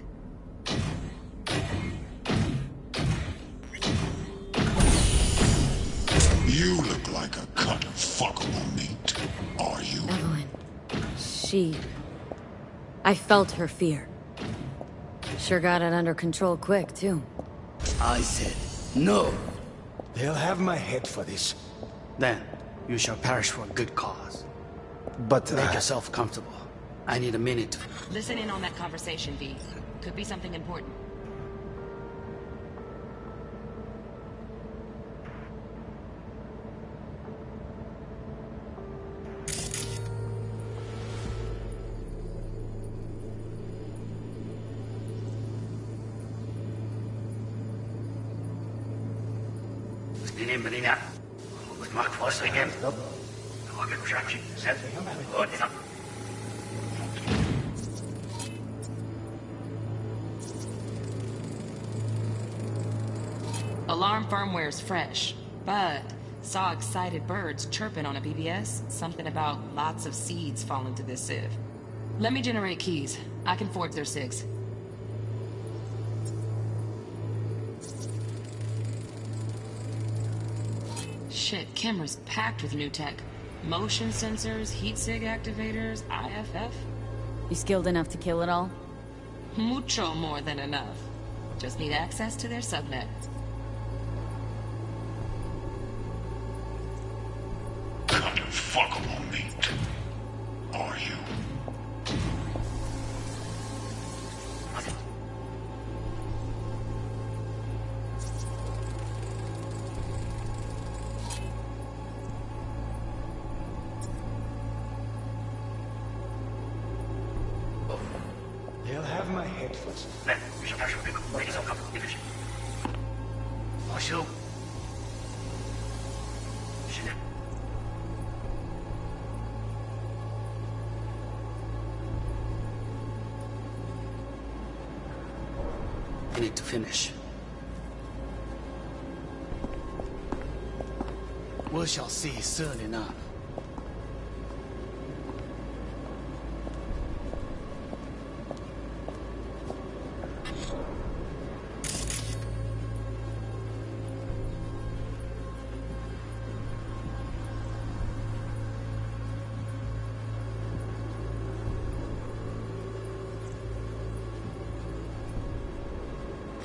You look like a cut of fuckable meat. Are you? Evelyn. I felt her fear. Sure got it under control quick, too. I said, no. They'll have my head for this. Then, you shall perish for a good cause. But make yourself comfortable. I need a minute. Listen in on that conversation, V. Could be something important. Alarm firmware's fresh, but saw excited birds chirping on a BBS. Something about lots of seeds falling to this sieve. Let me generate keys. I can forge their SIGs. Shit, camera's packed with new tech. Motion sensors, heat sig activators, IFF. You skilled enough to kill it all? Mucho more than enough. Just need access to their subnet. Kind of fuckable meat. Are you? They'll have my head first. Then, you shall perish for people. Make yourself comfortable. Finish. Marshal. I need to finish. We shall see soon enough.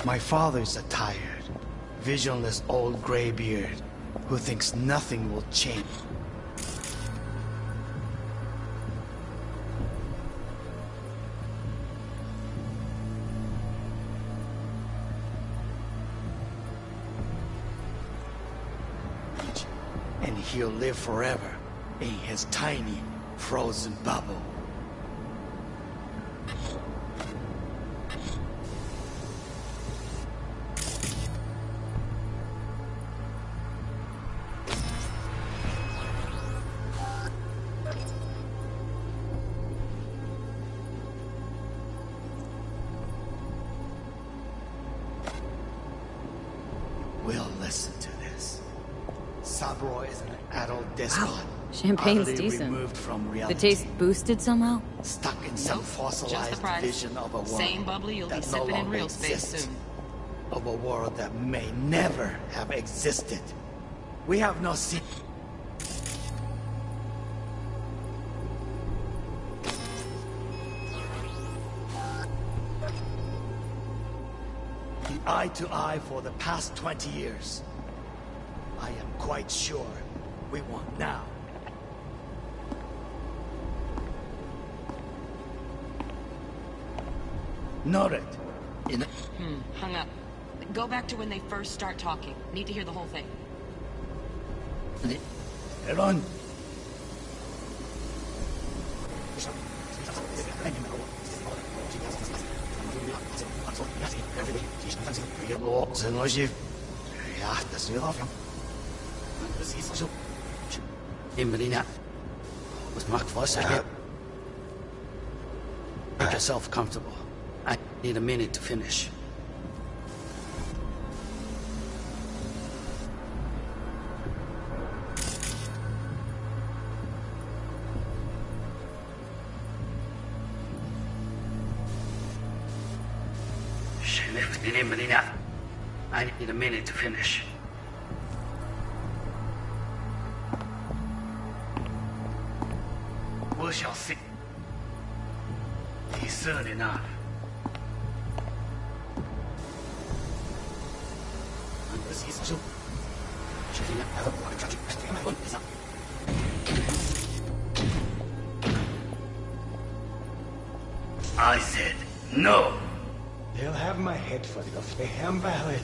My father's a tired, visionless old graybeard who thinks nothing will change. And he'll live forever in his tiny, frozen bubble. We'll listen to this. Saburo is an adult despot. Wow. Champagne's utterly decent. removed from reality. The taste boosted somehow? Stuck in some Just fossilized the price. vision of a world Same bubbly you'll be that no sipping in longer real space exists. soon. Of a world that may never have existed. We have no secret. Eye to eye for the past 20 years. I am quite sure we want now. Noted. Hung up. Go back to when they first start talking. Need to hear the whole thing. Run. Make yourself comfortable. I need a minute to finish. I need a minute to finish. We shall see. He's soon enough. I said no. They'll have my head for the Hamballet.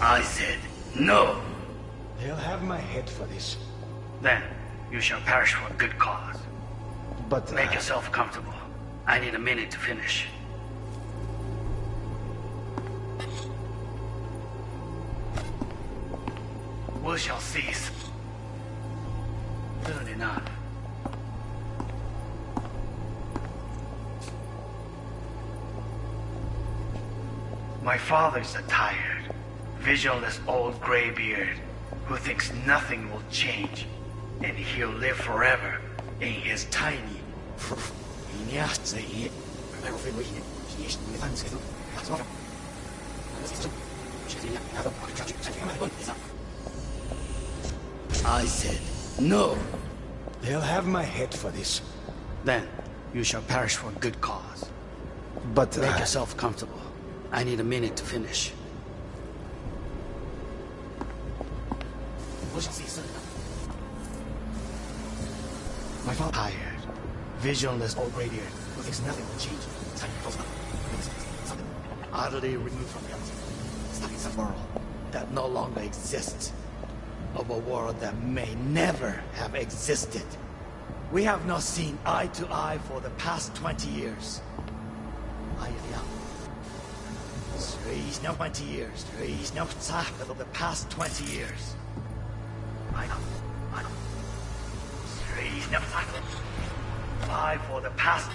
I said no. They'll have my head for this. Then you shall perish for a good cause. But make yourself comfortable. I need a minute to finish. We shall cease. Soon enough. My father's a tired, visionless old graybeard who thinks nothing will change, and he'll live forever in his tiny. I said no. They'll have my head for this. Then you shall perish for a good cause. But make yourself comfortable. I need a minute to finish. My father tired, visionless old graybeard who thinks nothing will change. Utterly removed from reality. Stuck in some world that no longer exists. Of a world that may never have existed. We have not seen eye to eye for the past 20 years. He's now 20 years. He's now for the past 20 years. I know. He's now for the past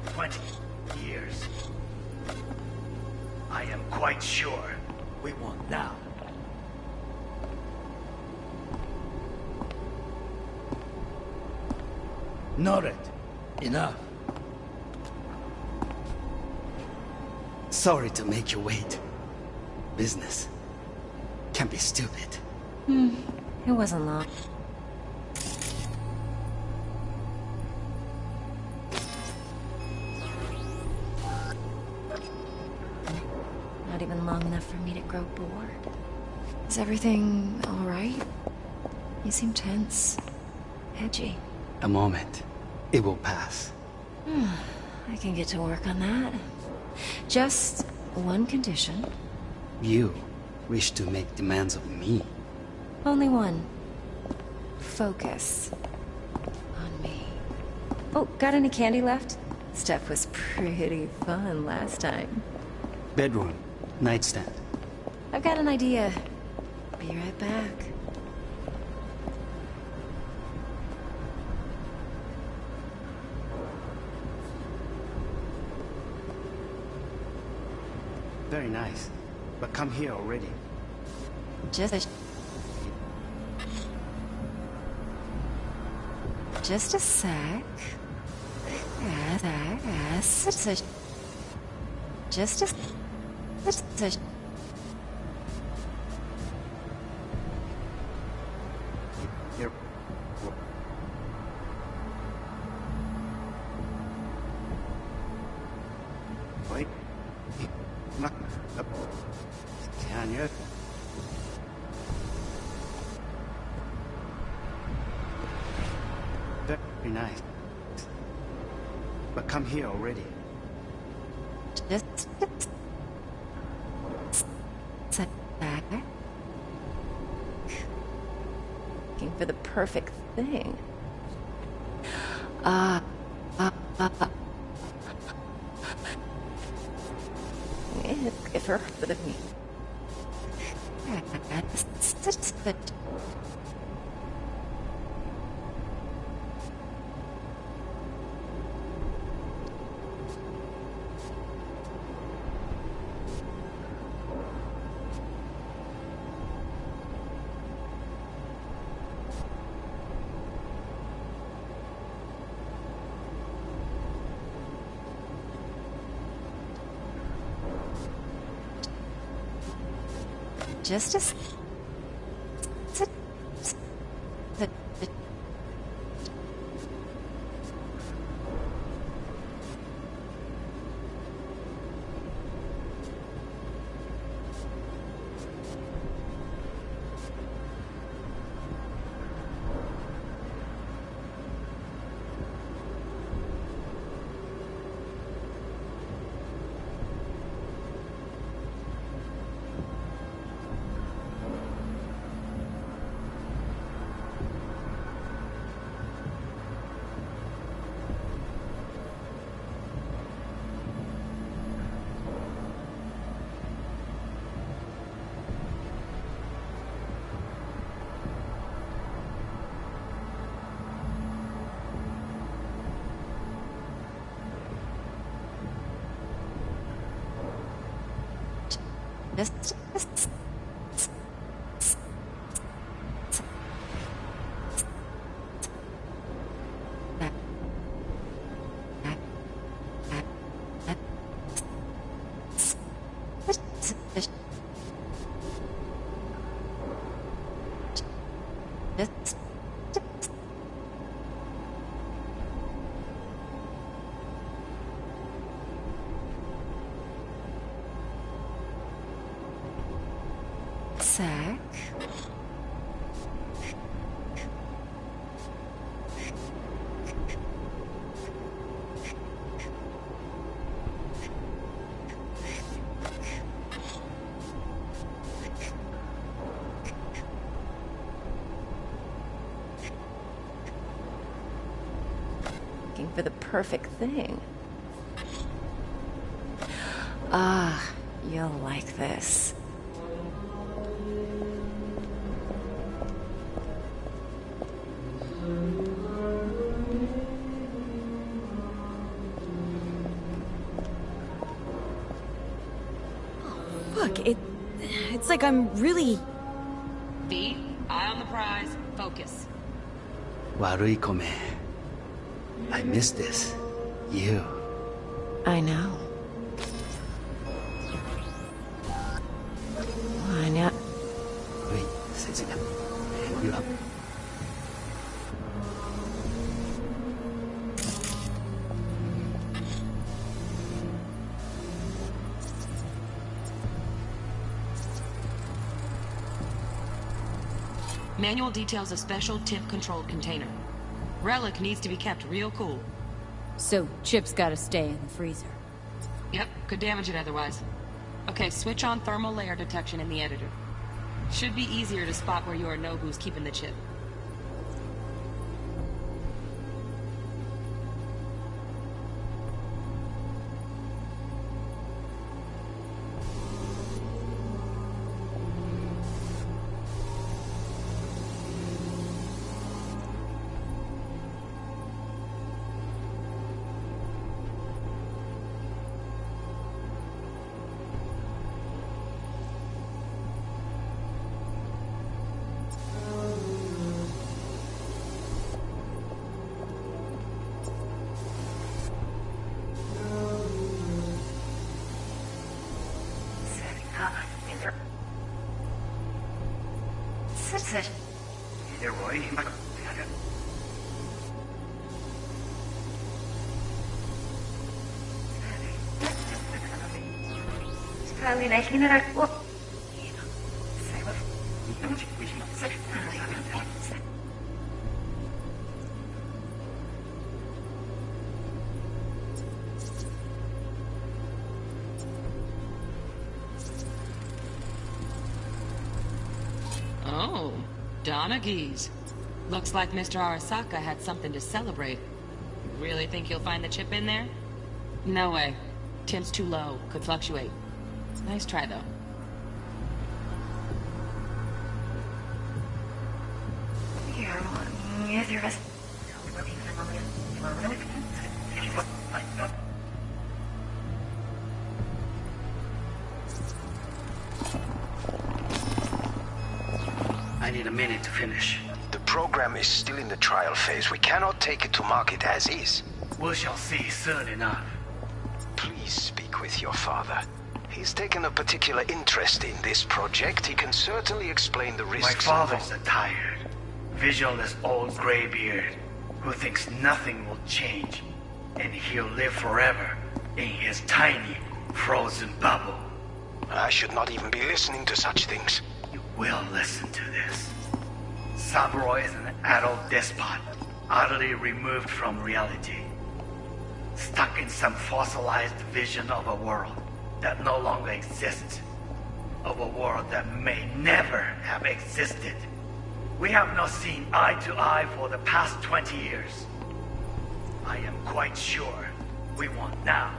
20 years. I am quite sure we won't now. Noted. Enough. Sorry to make you wait. Business can be stupid. It wasn't long. Not even long enough for me to grow bored. Is everything all right? You seem tense. Edgy. A moment. It will pass. I can get to work on that. Just one condition. You wish to make demands of me. Only one. Focus on me. Oh, got any candy left? Stuff was pretty fun last time. Bedroom. Nightstand. I've got an idea. Be right back. Very nice. But come here already. Just a sec. Just a... Here. Wait. Knock up. Can you? Very nice. But come here already. Just sec. Looking for the perfect thing. If her with me. Just a... Sec. Looking for the perfect thing. Ah, you'll like this. Look, it's like I'm really... V, eye on the prize, focus. 悪い米. I miss this. You. I know. I know. Wait, sit down. You up? Manual details a special temp-controlled container. Relic needs to be kept real cool. So, Chip's gotta stay in the freezer. Yep, could damage it otherwise. Okay, switch on thermal layer detection in the editor. Should be easier to spot where you or know who's keeping the chip. Oh, Donna Geese. Looks like Mr. Arasaka had something to celebrate. Really think you'll find the chip in there? No way. Temp's too low. Could fluctuate. Nice try, though. I need a minute to finish. The program is still in the trial phase. We cannot take it to market as is. We shall see soon enough. Please speak with your father. he's taken a particular interest in this project. He can certainly explain the risks. My father's a tired, visionless old graybeard who thinks nothing will change, and he'll live forever in his tiny, frozen bubble. I should not even be listening to such things. You will listen to this. Saburo is an adult despot, utterly removed from reality. Stuck in some fossilized vision of a world that no longer exists. Of a world that may never have existed. We have not seen eye to eye for the past 20 years. I am quite sure we won't now.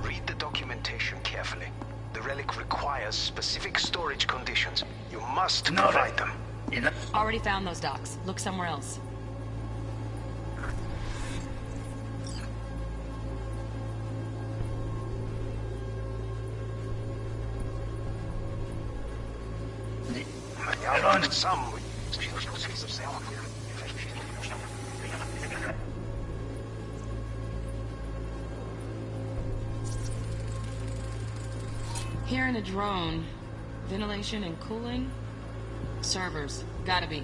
Read the documentation carefully. The relic requires specific storage conditions. You must provide them. Already found those docs. Look somewhere else. Here in a drone, ventilation and cooling, servers, gotta be.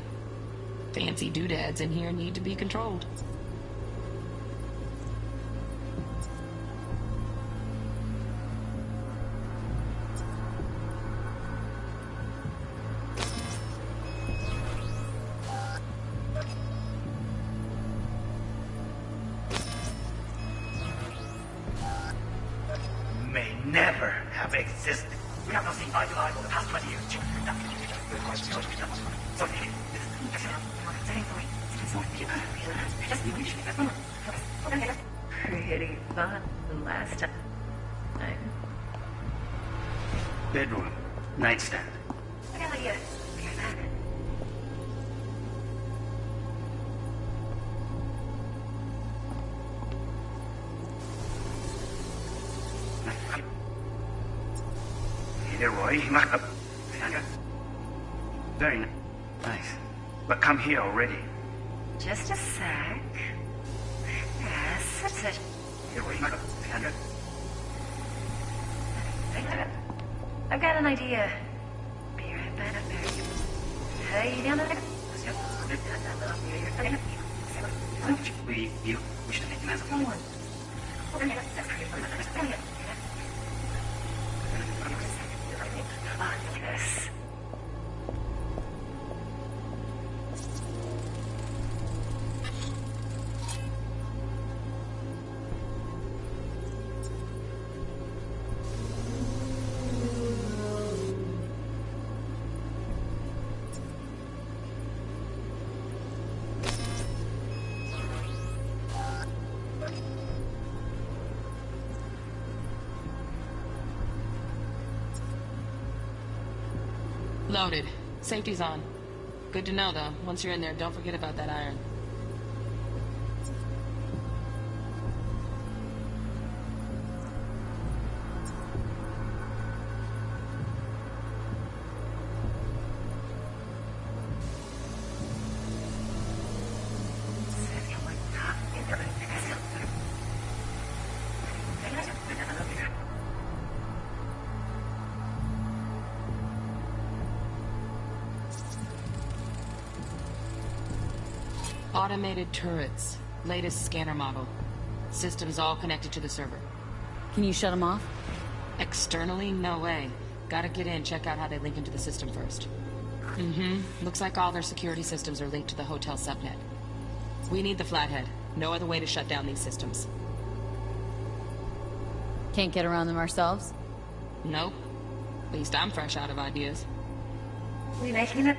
Fancy doodads in here need to be controlled. May never have existed. We have not seen eye to eye for the past 20 years. Pretty fun the last time. Bedroom, nightstand. Leroy, very nice. But come here already. Just a sec. Yes, that's it. I've got an idea. Be right back. Hey, down there. We should make demands of one. Yes. Loaded. Safety's on. Good to know, though. Once you're in there, don't forget about that iron. Automated turrets. Latest scanner model. Systems all connected to the server. Can you shut them off? Externally, no way. Gotta get in, check out how they link into the system first. Looks like all their security systems are linked to the hotel subnet. We need the Flathead. No other way to shut down these systems. Can't get around them ourselves? Nope. At least I'm fresh out of ideas. We making it?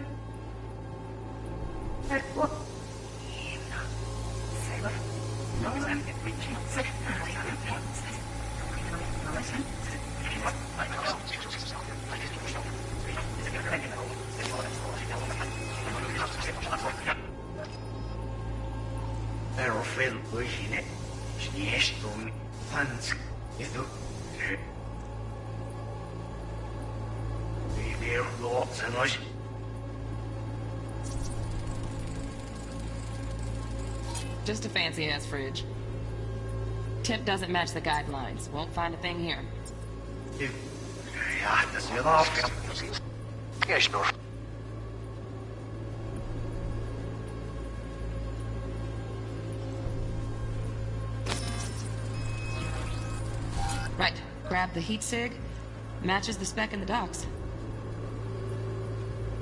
Just a fancy-ass fridge. Temp doesn't match the guidelines. Won't find a thing here. Ja, das wird auf. Yeah, sure. Right. Grab the heat sig. Matches the spec in the docks.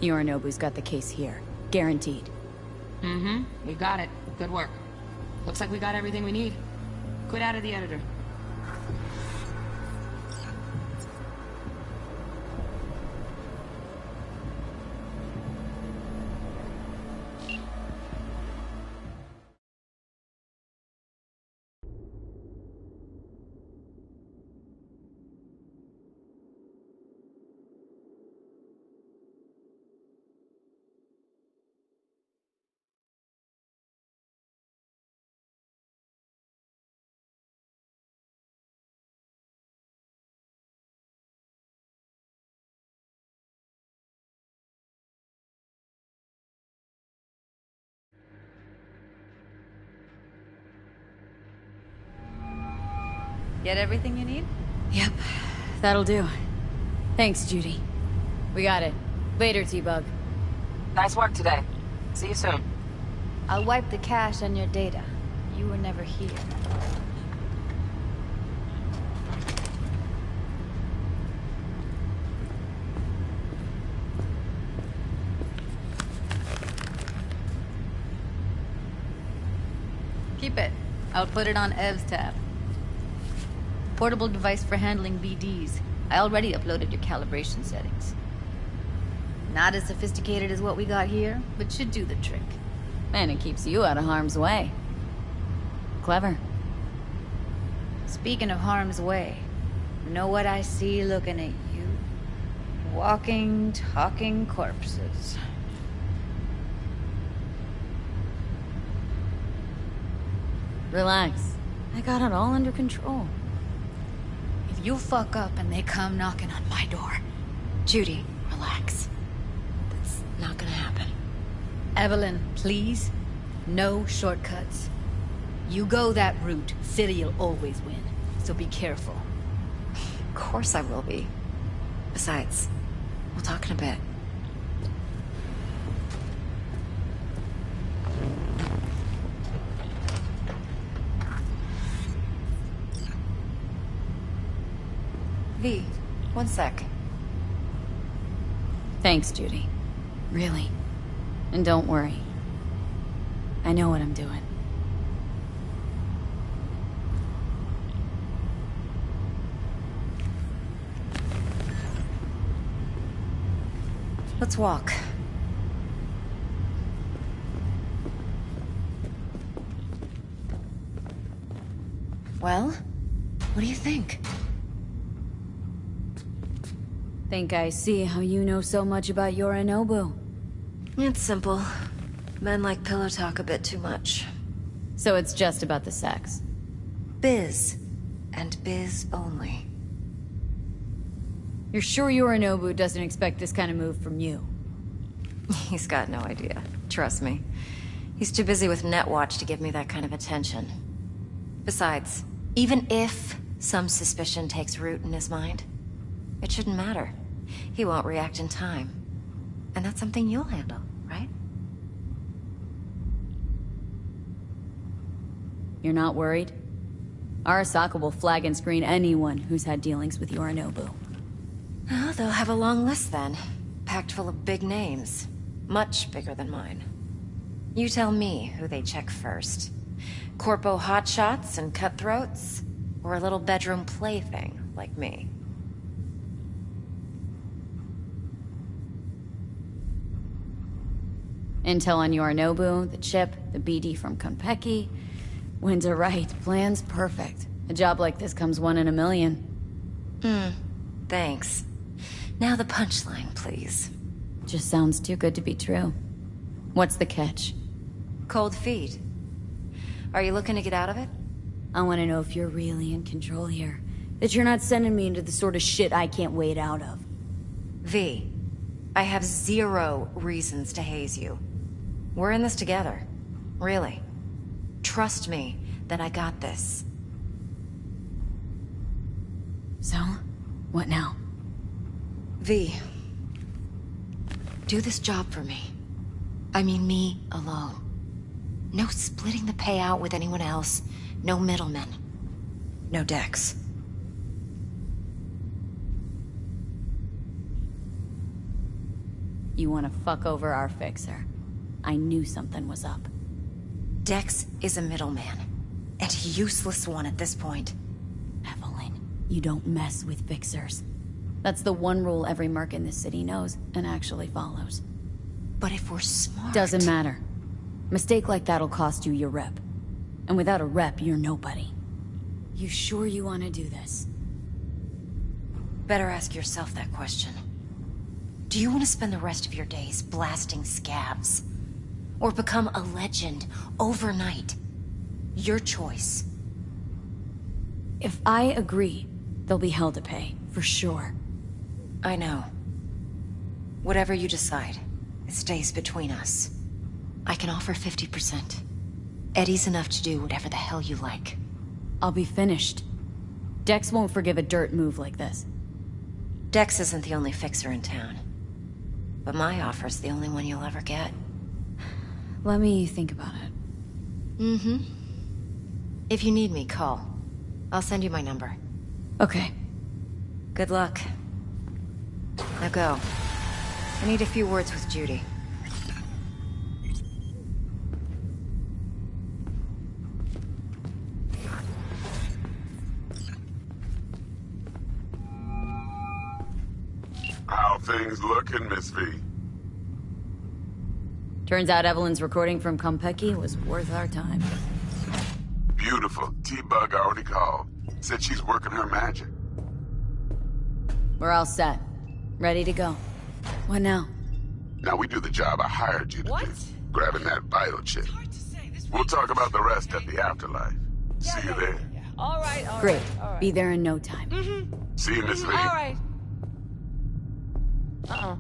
Yorinobu's got the case here. Guaranteed. Mm-hmm. We got it. Good work. Looks like we got everything we need. Quit out of the editor. Get everything you need? Yep, that'll do. Thanks, Judy. We got it. Later, T-Bug. Nice work today. See you soon. I'll wipe the cache on your data. You were never here. Keep it. I'll put it on Ev's tab. Portable device for handling BDs. I already uploaded your calibration settings. Not as sophisticated as what we got here, but should do the trick. And it keeps you out of harm's way. Clever. Speaking of harm's way, you know what I see looking at you? Walking, talking corpses. Relax. I got it all under control. If you fuck up and they come knocking on my door... Judy, relax. That's not gonna happen. Evelyn, please. No shortcuts. You go that route, City'll always win. So be careful. Of course I will be. Besides, we'll talk in a bit. V, one sec. Thanks, Judy. Really. And don't worry. I know what I'm doing. Let's walk. Well, what do you think? Think I see how you know so much about Yorinobu. It's simple. Men like pillow talk a bit too much. So it's just about the sex. Biz. And biz only. You're sure Yorinobu doesn't expect this kind of move from you? He's got no idea. Trust me. He's too busy with Netwatch to give me that kind of attention. Besides, even if some suspicion takes root in his mind, it shouldn't matter. He won't react in time. And that's something you'll handle, right? You're not worried? Arasaka will flag and screen anyone who's had dealings with Yorinobu. Oh, they'll have a long list then. Packed full of big names. Much bigger than mine. You tell me who they check first. Corpo hotshots and cutthroats? Or a little bedroom plaything like me? Intel on Yorinobu, the chip, the BD from Konpeki. Winds are right, plan's perfect. A job like this comes 1 in a million. Thanks. Now the punchline, please. Just sounds too good to be true. What's the catch? Cold feet. Are you looking to get out of it? I want to know if you're really in control here. That you're not sending me into the sort of shit I can't wait out of. V, I have 0 reasons to haze you. We're in this together. Really. Trust me that I got this. So? What now? V. Do this job for me. I mean me alone. No splitting the payout with anyone else. No middlemen. No Dex. You want to fuck over our fixer? I knew something was up. Dex is a middleman. And a useless one at this point. Evelyn, you don't mess with fixers. That's the one rule every merc in this city knows and actually follows. But if we're smart... Doesn't matter. Mistake like that'll cost you your rep. And without a rep, you're nobody. You sure you want to do this? Better ask yourself that question. Do you want to spend the rest of your days blasting scabs? Or become a legend overnight? Your choice. If I agree, there'll be hell to pay, for sure. I know. Whatever you decide, it stays between us. I can offer 50%. Eddie's enough to do whatever the hell you like. I'll be finished. Dex won't forgive a dirt move like this. Dex isn't the only fixer in town. But my offer's the only one you'll ever get. Let me think about it. Mm-hmm. If you need me, call. I'll send you my number. Okay. Good luck. Now go. I need a few words with Judy. How things looking, Miss V? Turns out Evelyn's recording from Konpeki was worth our time. Beautiful. T-Bug already called. Said she's working her magic. We're all set. Ready to go. What now? Now we do the job I hired you to do. Grabbing that biochip. We'll talk about the rest at the afterlife. See you there. All right, all Great. right, all right. Be there in no time. See you, Miss V. All right. Uh-uh.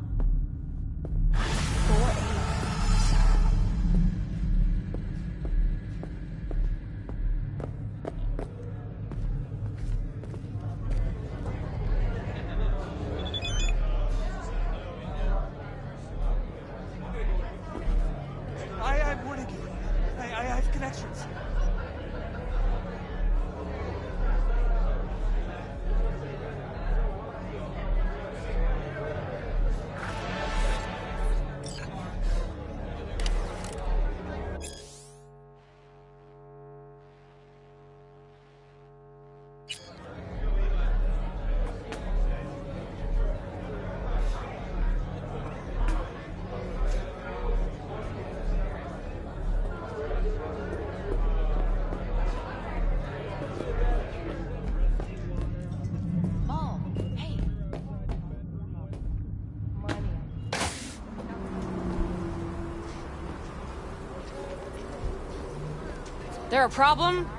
I'm warning you. I have connections. There a problem?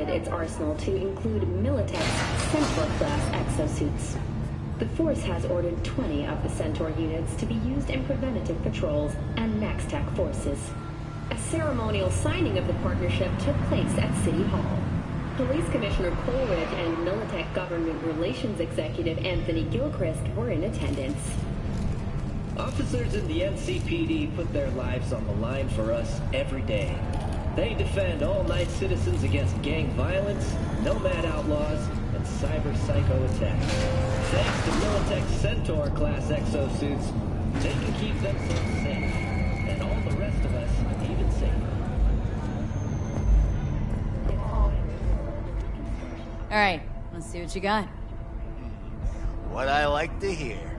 Its arsenal to include Militech's Centaur-class exosuits. The Force has ordered 20 of the Centaur units to be used in preventative patrols and MaxTech forces. A ceremonial signing of the partnership took place at City Hall. Police Commissioner Coleridge and Militech Government Relations Executive Anthony Gilchrist were in attendance. Officers in the NCPD put their lives on the line for us every day. They defend all night citizens against gang violence, nomad outlaws, and cyber psycho attacks. Thanks to Militech's Centaur-class exosuits, they can keep themselves safe, and all the rest of us even safer. All right, let's see what you got. What I like to hear.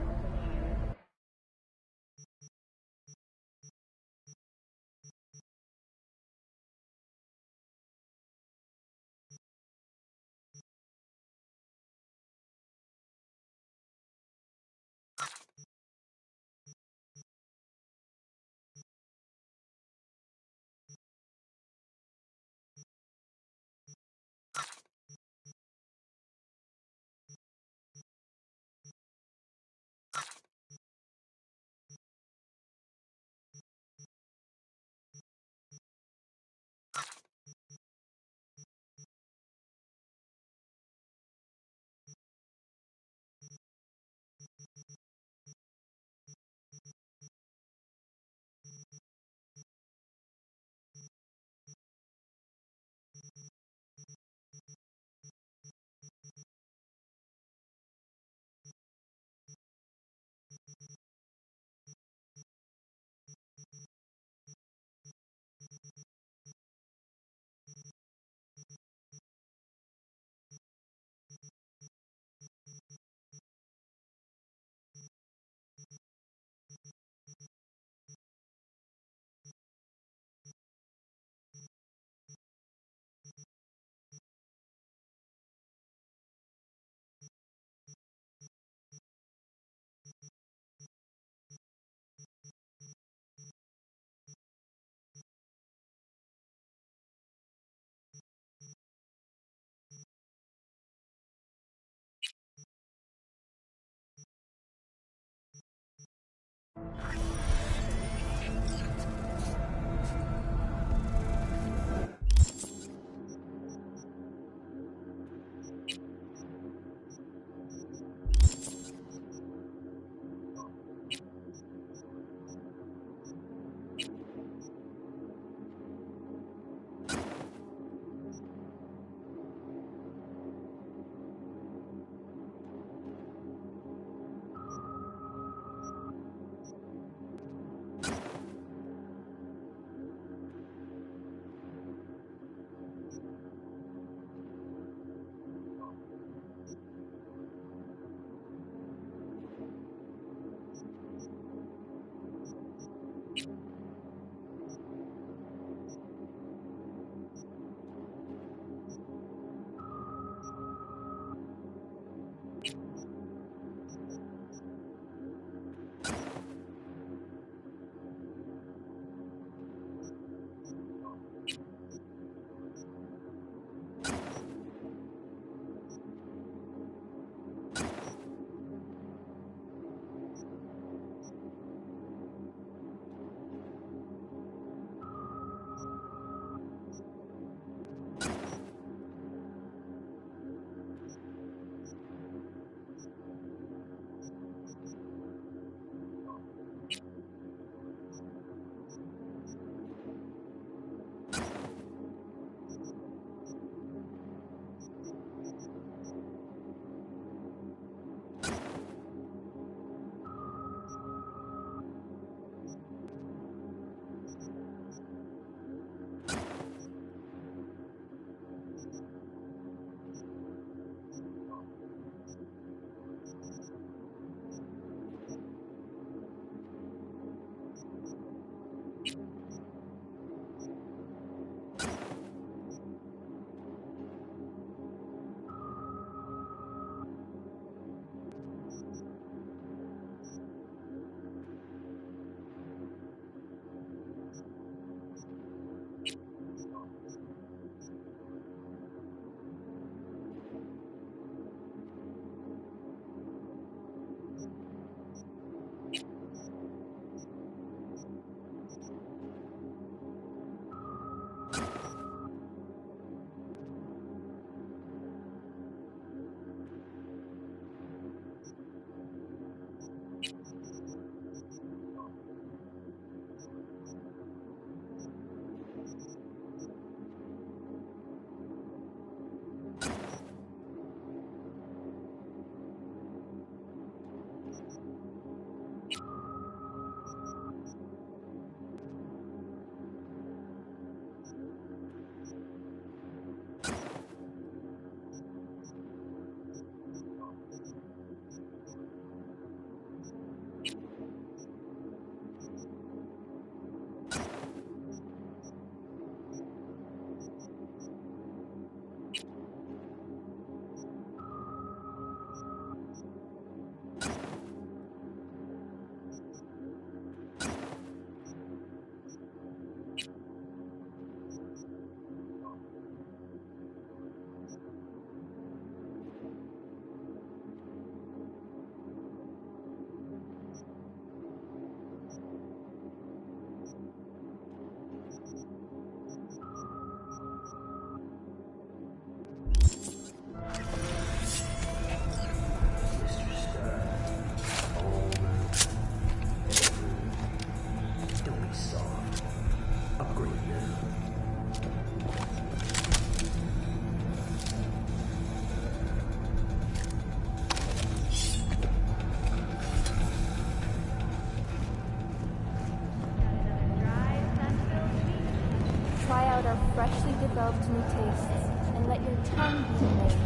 yourself to new tastes, and let your tongue be amazed.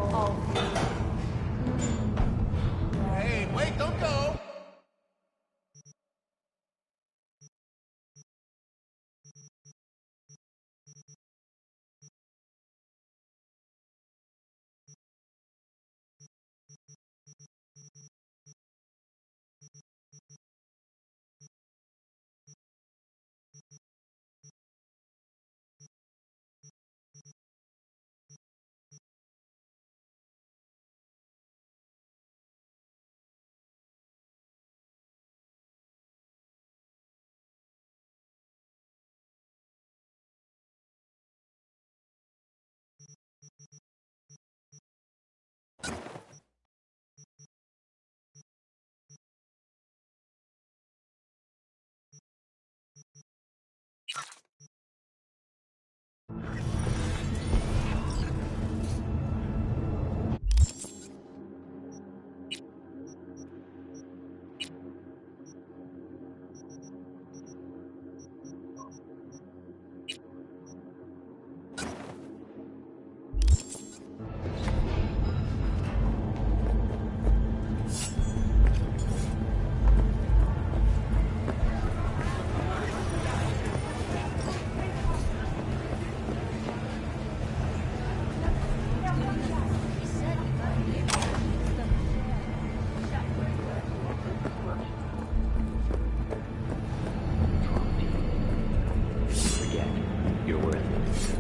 All Hey, wait, don't go! Forget. You're worth it.